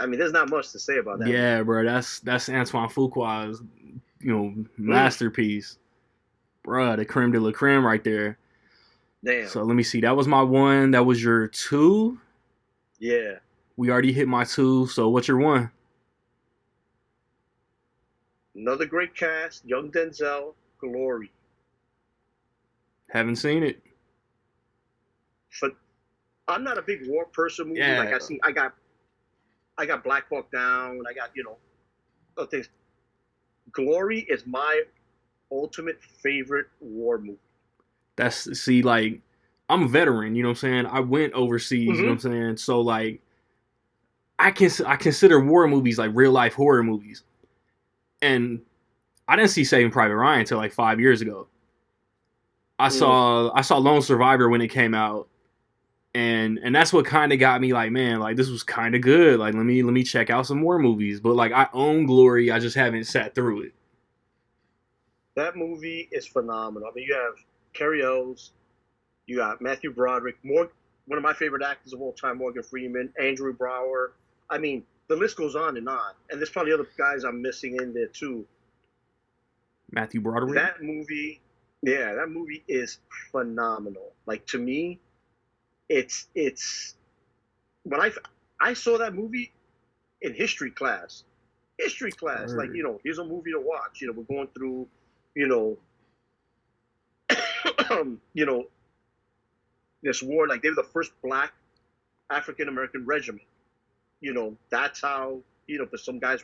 I mean, there's not much to say about that. Yeah, bro, that's Antoine Fuqua's, masterpiece, bro. The creme de la creme right there. Damn. So let me see. That was my 1. That was your 2. Yeah. We already hit my 2. So what's your 1? Another great cast, young Denzel, Glory. Haven't seen it. But I'm not a big war person movie. Yeah. Like I got Black Hawk Down. I got other things. Glory is my ultimate favorite war movie. Like, I'm a veteran, you know what I'm saying? I went overseas, you know what I'm saying? So, like, I consider war movies like real life horror movies. And I didn't see Saving Private Ryan until like 5 years ago. I saw Lone Survivor when it came out. And that's what kind of got me like, man, like this was kind of good. Like, let me check out some more movies. But like, I own Glory, I just haven't sat through it. That movie is phenomenal. I mean, you have Carrie Ells, you got Matthew Broderick, one of my favorite actors of all time, Morgan Freeman, Andrew Brower. I mean, the list goes on. And there's probably other guys I'm missing in there too. Matthew Broderick? That movie is phenomenal. Like, to me, it's when I saw that movie in history class. Like, here's a movie to watch. We're going through, this war. Like, they were the first black African American regiment. That's how, but some guys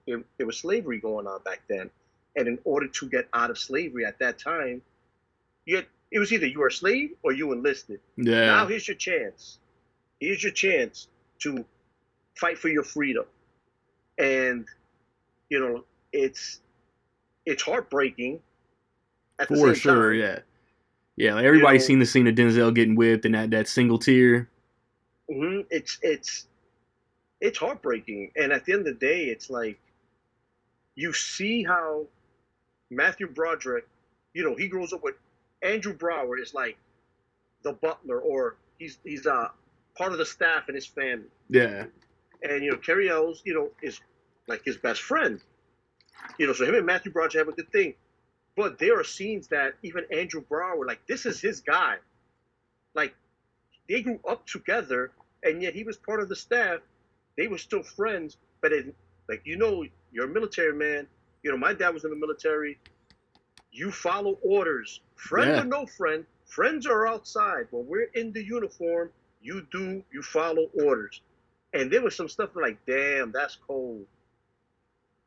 there was slavery going on back then. And in order to get out of slavery at that time, it was either you were a slave or you enlisted. Yeah. Now here's your chance. Here's your chance to fight for your freedom. And, it's heartbreaking at the same time. For sure, yeah. Yeah, like everybody's seen the scene of Denzel getting whipped and that single tear. Mm-hmm. It's heartbreaking. And at the end of the day, it's like, you see how Matthew Broderick, he grows up with Andrew Brower is like the butler, or he's part of the staff in his family. Yeah. And Carrie Ells, is like his best friend. So him and Matthew Broderick have a good thing. But there are scenes that even Andrew Brower, like, this is his guy. Like, they grew up together, and yet he was part of the staff. They were still friends, but you're a military man. My dad was in the military. You follow orders. Friend or no friend, friends are outside. When we're in the uniform, you follow orders. And there was some stuff like, damn, that's cold.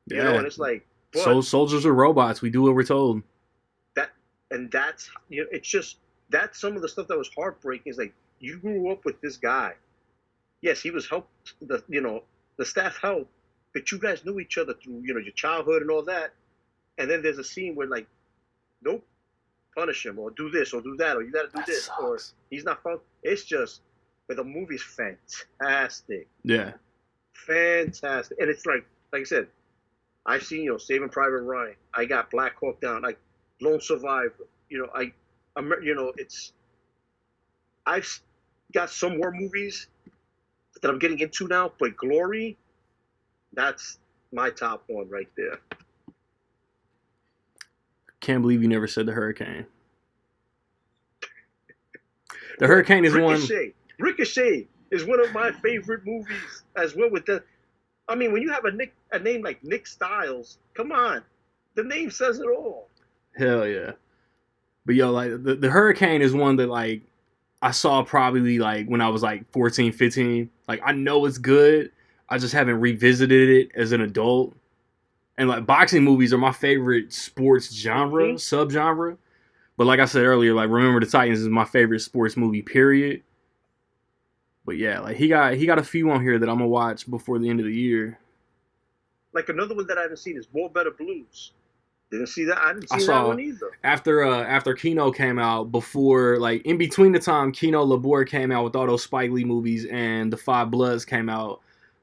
Yeah. And it's like, so soldiers are robots. We do what we're told. That's it's just, that's some of the stuff that was heartbreaking. Is like, you grew up with this guy. Yes, he was helped. The staff helped. But you guys knew each other through, your childhood and all that. And then there's a scene where, like, nope, punish him, or do this, or do that, or you got to do this, sucks. or he's not fun. It's just, but the movie's fantastic. Yeah. Fantastic. And it's like I said, I've seen, Saving Private Ryan. I got Black Hawk Down, like Lone Survivor. I've got some more movies that I'm getting into now, but Glory, that's my top one right there. Can't believe you never said The Hurricane. The Hurricane is Ricochet is one of my favorite movies as well. I mean, when you have a name like Nick Stiles, come on, the name says it all. Hell yeah. But like the Hurricane is one that, like, I saw probably like when I was like 14, 15. Like I know it's good. I just haven't revisited it as an adult. And like boxing movies are my favorite sports genre, subgenre. But like I said earlier, like Remember the Titans is my favorite sports movie, period. But yeah, like he got a few on here that I'm gonna watch before the end of the year. Like another one that I haven't seen is More Better Blues. Didn't see that. I didn't I see that saw one either. after Kino came out, before like in between the time Kino Labor came out with all those Spike Lee movies and The Five Bloods came out,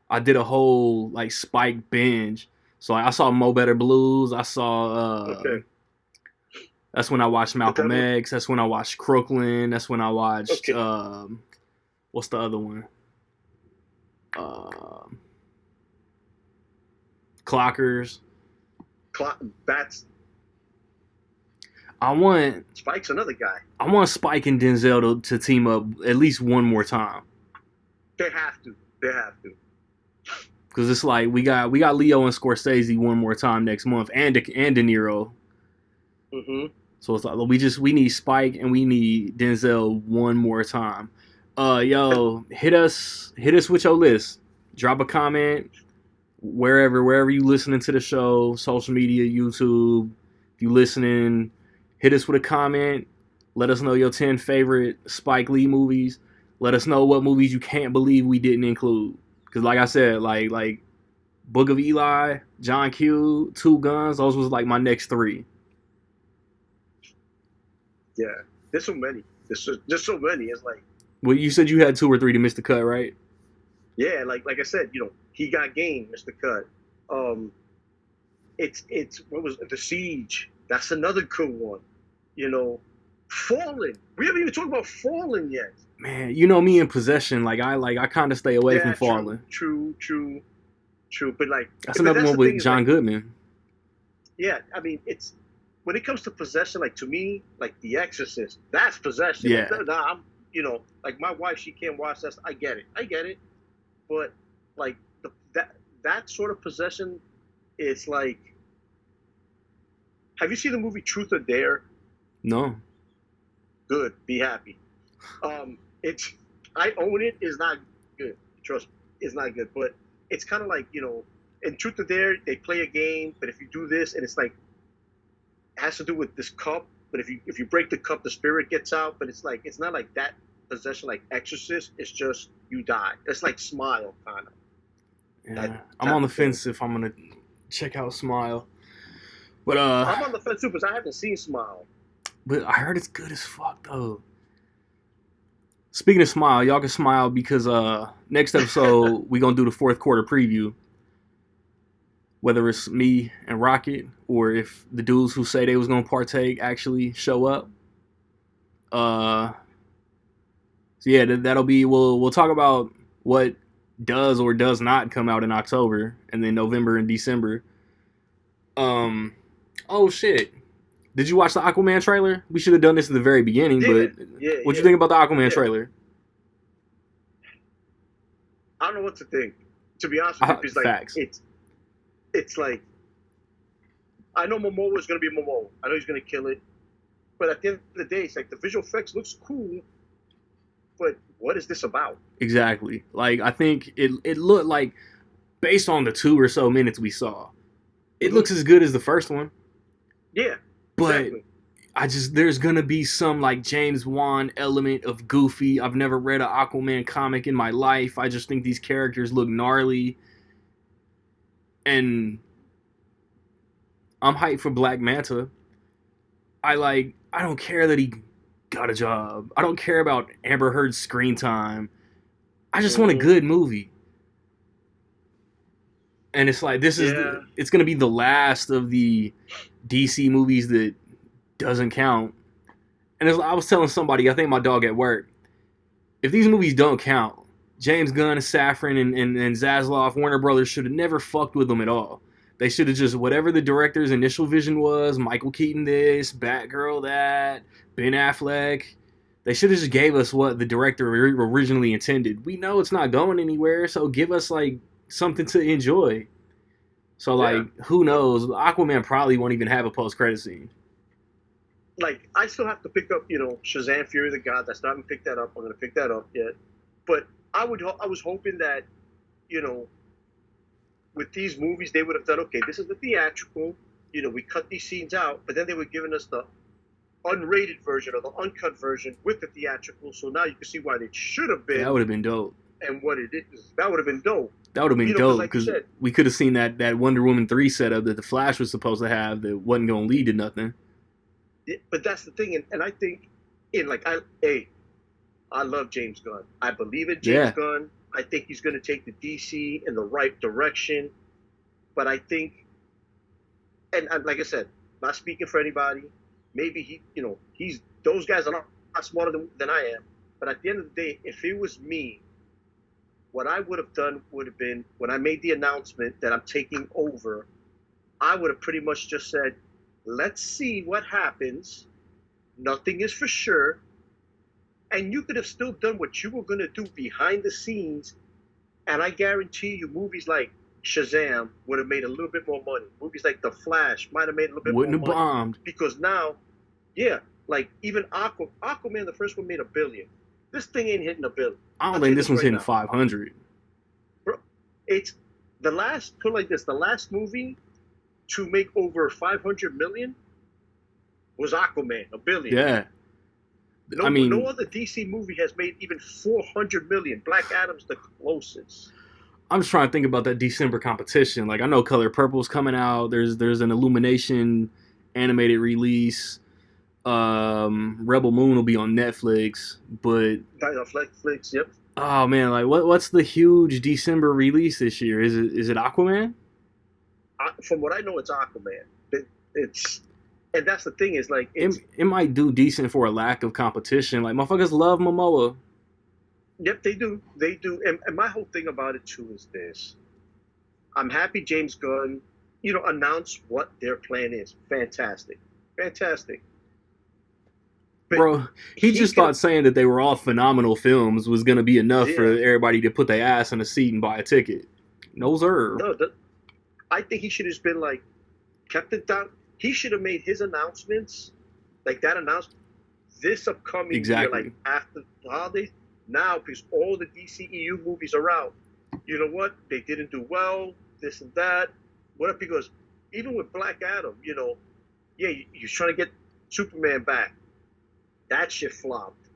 I did a whole like Spike binge. So like, I saw Mo Better Blues. I saw. Okay. That's when I watched Malcolm X. That's when I watched Crooklyn. That's when I watched. Okay. What's the other one? Clockers. Bats. I want Spike's another guy. I want Spike and Denzel to team up at least one more time. They have to. They have to. Because it's like we got Leo and Scorsese one more time next month, and De Niro. Mm-hmm. So it's like we need Spike and we need Denzel one more time. Yo, hit us with your list. Drop a comment wherever you listening to the show, social media, YouTube. If you listening, hit us with a comment. Let us know your 10 favorite Spike Lee movies. Let us know what movies you can't believe we didn't include. Because like I said, like Book of Eli, John Q, Two Guns, those was like my next 3. Yeah, there's so many. There's so many. It's like. Well, you said you had 2 or 3 to miss the cut, right? Yeah, like I said, he got game, Mr. Cut. It's what was it? The Siege? That's another good one. Fallen. We haven't even talked about Fallen yet. Man, you know me in Possession. I kind of stay away from Fallen. True. But that's another one with John Goodman. Yeah, I mean it's when it comes to Possession, like to me, like The Exorcist, that's Possession. Yeah. I'm like my wife, she can't watch that. I get it. But like that sort of Possession is like. Have you seen the movie Truth or Dare? No. Good. Be happy. I own it. It's not good. Trust me, it's not good. But it's kind of like in Truth or Dare, they play a game, but if you do this, and it's like it has to do with this cup. But if you break the cup, the spirit gets out. But it's not like that Possession like Exorcist. It's just you die. It's like Smile kind of. Yeah, I'm on the fence if I'm gonna check out Smile. But I'm on the fence too because I haven't seen Smile. But I heard it's good as fuck though. Speaking of Smile, y'all can smile because next episode we gonna do the 4th quarter preview. Whether it's me and Rocket or if the dudes who say they was gonna partake actually show up. So yeah, that'll be we'll talk about what does or does not come out in October and then November and December. Oh shit. Did you watch the Aquaman trailer? We should have done this at the very beginning, but what'd you think about the Aquaman trailer? I don't know what to think. To be honest with you, because facts. It's like I know Momoa is gonna be Momoa. I know he's gonna kill it. But at the end of the day, it's like the visual effects looks cool, but what is this about? Exactly. Like I think it looked like based on the 2 or so minutes we saw, it looks as good as the first one. Yeah. But exactly. There's gonna be some like James Wan element of goofy. I've never read an Aquaman comic in my life. I just think these characters look gnarly. And I'm hyped for Black Manta. I don't care that he got a job. I don't care about Amber Heard's screen time. I just want a good movie. And it's like it's gonna be the last of the DC movies that doesn't count. And I was telling somebody, I think my dog at work, if these movies don't count, James Gunn, Safran, and Zaslav, Warner Brothers should have never fucked with them at all. They should have just, whatever the director's initial vision was, Michael Keaton this, Batgirl that, Ben Affleck, they should have just gave us what the director originally intended. We know it's not going anywhere, so give us, something to enjoy. So, who knows? Aquaman probably won't even have a post-credit scene. like I still have to pick up, Shazam: Fury of the Gods. I still haven't picked that up. I'm gonna pick that up yet. But I was hoping that, you know, with these movies they would have done, okay, this is the theatrical. We cut these scenes out, but then they were giving us the unrated version or the uncut version with the theatrical. So now you can see why they should have been. That would have been dope. And what it is, that would have been dope. That would have been dope because like we could have seen that Wonder Woman 3 setup that the Flash was supposed to have that wasn't going to lead to nothing. Yeah, but that's the thing, and I think, I love James Gunn. I believe in James Gunn. I think he's going to take the DC in the right direction. But I think, and like I said, not speaking for anybody, maybe those guys are not smarter than I am. But at the end of the day, if it was me, what I would have done would have been, when I made the announcement that I'm taking over, I would have pretty much just said, let's see what happens. Nothing is for sure. And you could have still done what you were going to do behind the scenes. And I guarantee you, movies like Shazam would have made a little bit more money. Movies like The Flash might have made a little bit more money. Wouldn't have bombed. Because now, like even Aquaman, the first one made $1 billion. This thing ain't hitting $1 billion. I don't think this one's hitting 500. Bro, it's the last movie to make over 500 million was Aquaman, $1 billion. Yeah. No other DC movie has made even 400 million. Black Adam's the closest. I'm just trying to think about that December competition. Like, I know Color Purple's coming out. There's an Illumination animated release. Rebel Moon will be on Netflix, but Netflix, yep. Oh man, like what's the huge December release this year? Is it Aquaman? From what I know, it's Aquaman. And that's the thing is like it might do decent for a lack of competition. Like motherfuckers love Momoa. Yep, they do. And my whole thing about it too is this: I'm happy James Gunn, announced what their plan is. Fantastic. But bro, he just thought saying that they were all phenomenal films was going to be enough for everybody to put their ass in a seat and buy a ticket. No, sir. No, I think he should have been like, kept it down. He should have made his announcements, like that announcement, this upcoming year, like after the holidays. Now, because all the DCEU movies are out, you know what? They didn't do well, this and that. What? Because even with Black Adam, you're trying to get Superman back. That shit flopped.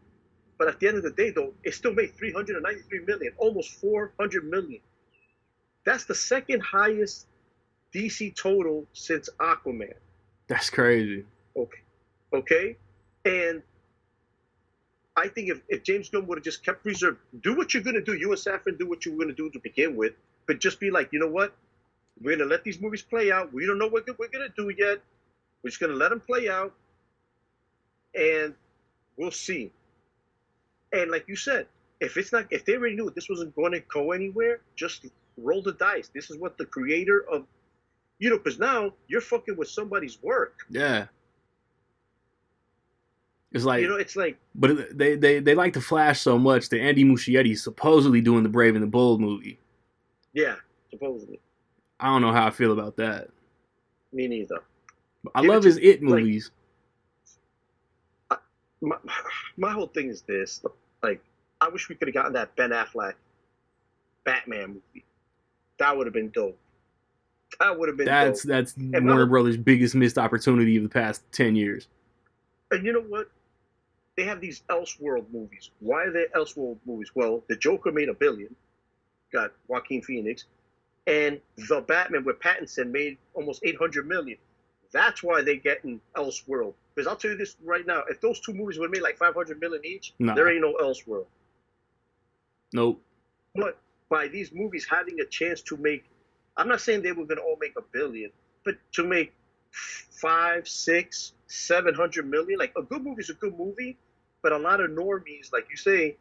But at the end of the day, though, it still made $393 million, almost $400 million. That's the second highest DC total since Aquaman. That's crazy. Okay? And I think if James Gunn would have just kept reserved, do what you're going to do. You and Safran do what you were going to do to begin with. But just be like, you know what? We're going to let these movies play out. We don't know what we're going to do yet. We're just going to let them play out. And we'll see. And like you said, if they already knew this wasn't going to go anywhere, just roll the dice. This is what the creator of, because now you're fucking with somebody's work. Yeah. It's like, it's like, but they like the Flash so much that Andy Muschietti's supposedly doing the Brave and the Bold movie. Yeah, supposedly. I don't know how I feel about that. Me neither. I love his It movies. My whole thing is this: like, I wish we could have gotten that Ben Affleck Batman movie. That would have been dope. That's Warner Brothers' biggest missed opportunity of the past 10 years. And you know what? They have these Elseworld movies. Why are they Elseworld movies? Well, the Joker made $1 billion, got Joaquin Phoenix, and the Batman with Pattinson made almost $800 million. That's why they're getting Elseworld. Because I'll tell you this right now: if those two movies would have made like $500 million each, there ain't no Elseworld. Nope. But by these movies having a chance to make, I'm not saying they were going to all make $1 billion, but to make 500, 600, 700 million, like a good movie is a good movie, but a lot of normies, like you say,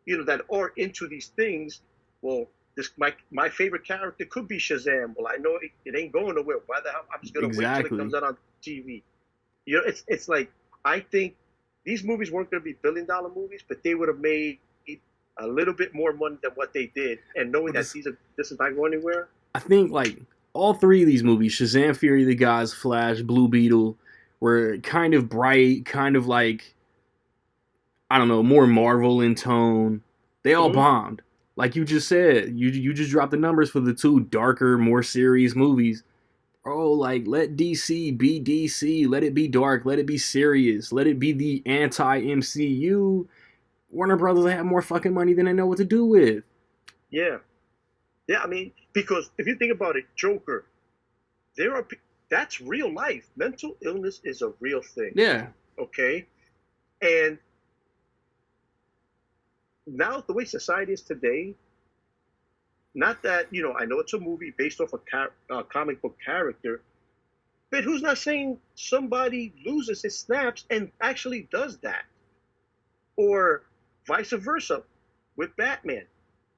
that are into these things. Well, this my favorite character could be Shazam. Well, I know it ain't going nowhere. Why the hell? I'm just going to wait till it comes out on TV. It's like, I think these movies weren't going to be billion-dollar movies, but they would have made a little bit more money than what they did. And knowing that this is not going anywhere. I think, like, all three of these movies, Shazam, Fury of the Gods, Flash, Blue Beetle, were kind of bright, kind of like, I don't know, more Marvel in tone. They all bombed. Like you just said, you just dropped the numbers for the two darker, more serious movies. Bro, like, let DC be DC. Let it be dark. Let it be serious. Let it be the anti-MCU. Warner Brothers have more fucking money than they know what to do with. Yeah. Yeah, I mean, because if you think about it, Joker, that's real life. Mental illness is a real thing. Yeah. Okay? And now the way society is today, not that, I know it's a movie based off a comic book character, but who's not saying somebody loses his snaps and actually does that? Or vice versa with Batman.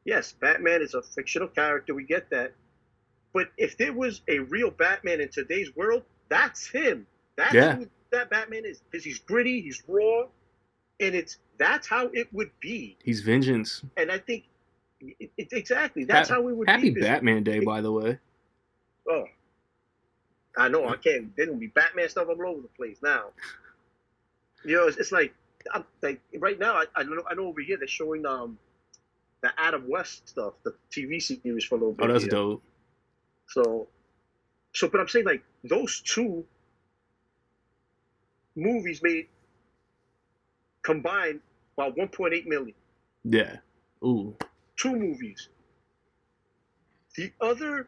Yes, Batman is a fictional character, we get that. But if there was a real Batman in today's world, that's him. That's who that Batman is. Because he's gritty, he's raw, and that's how it would be. He's vengeance. And I think, exactly, that's how it would Happy be. Happy Batman Day, by the way. Oh, I know, I can't. There's going to be Batman stuff all over the place now. It's like right now, I know over here they're showing the Adam West stuff, the TV series for a little bit. Oh, that's dope. So, but I'm saying, like, those two movies made combined about 1.8 million. Yeah. Ooh. 2 movies. The other,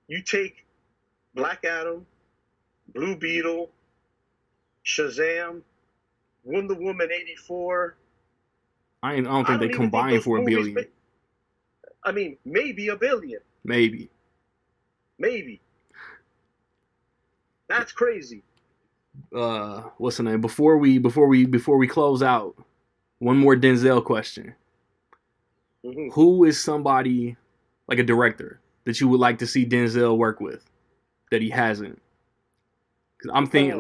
you take Black Adam, Blue Beetle, Shazam, Wonder Woman 84. I don't think they combined for $1 billion. I mean, maybe $1 billion. Maybe. That's crazy. What's the name? Before we close out, one more Denzel question. Mm-hmm. Who is somebody, like a director, that you would like to see Denzel work with that he hasn't? Because I'm thinking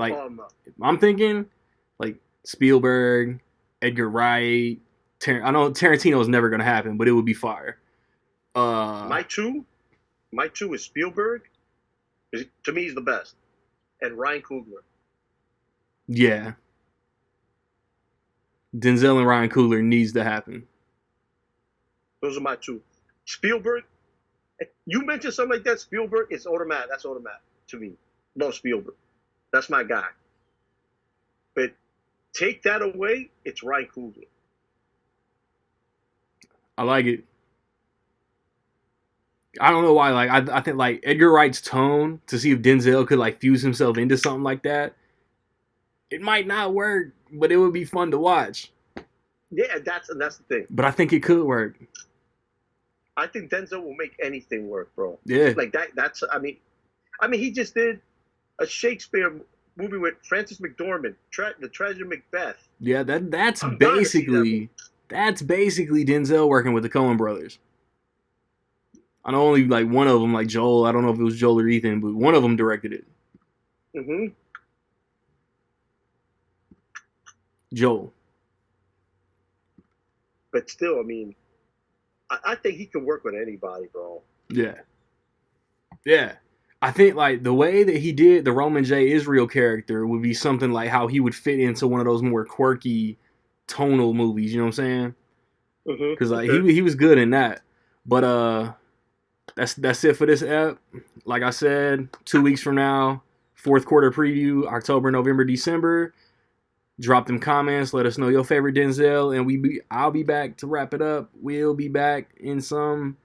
like Spielberg, Edgar Wright. I know Tarantino is never gonna happen, but it would be fire. My two is Spielberg. To me, he's the best, and Ryan Coogler. Yeah, Denzel and Ryan Coogler needs to happen. Those are my two. Spielberg. You mentioned something like that. Spielberg. It's automatic. That's automatic to me. Love Spielberg. That's my guy. But take that away, it's Ryan Coogler. I like it. I don't know why. Like I think like Edgar Wright's tone, to see if Denzel could like fuse himself into something like that. It might not work, but it would be fun to watch. Yeah, that's the thing. But I think it could work. I think Denzel will make anything work, bro. Yeah. Like that. I mean, he just did a Shakespeare movie with Frances McDormand, The Treasure Macbeth. Yeah, that's basically Denzel working with the Coen brothers. I know only like one of them, like Joel. I don't know if it was Joel or Ethan, but one of them directed it. Mm-hmm. Joel. But still, I mean, I think he can work with anybody, bro. Yeah. Yeah. I think like the way that he did the Roman J. Israel character would be something like how he would fit into one of those more quirky, tonal movies. You know what I'm saying? Because like he was good in that. But that's it for this ep. Like I said, 2 weeks from now, 4th quarter preview, October, November, December. Drop them comments. Let us know your favorite Denzel, and I'll be back to wrap it up. We'll be back in some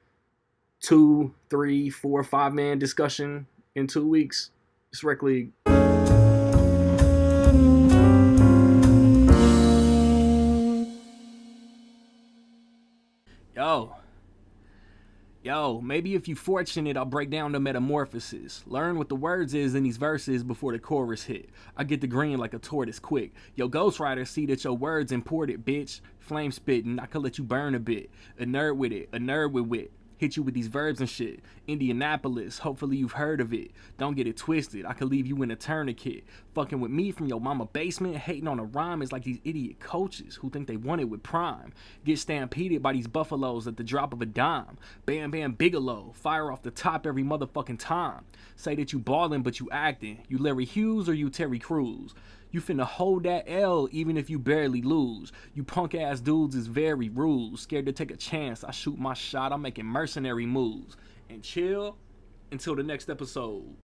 2, 3, 4, 5-man discussion in 2 weeks. It's Rec League. Yo, maybe if you fortunate, I'll break down the metamorphosis. Learn what the words is in these verses before the chorus hit. I get the green like a tortoise quick. Yo, ghostwriter, see that your words imported, bitch. Flame spitting, I could let you burn a bit. A nerd with it, a nerd with wit. Hit you with these verbs and shit. Indianapolis, hopefully you've heard of it. Don't get it twisted, I could leave you in a tourniquet. Fucking with me from your mama basement, hating on a rhyme is like these idiot coaches who think they want it with prime. Get stampeded by these buffaloes at the drop of a dime. Bam Bam Bigelow, fire off the top every motherfucking time. Say that you ballin' but you acting. You Larry Hughes or you Terry Crews. You finna hold that L even if you barely lose. You punk ass dudes is very rude. Scared to take a chance. I shoot my shot. I'm making mercenary moves. And chill until the next episode.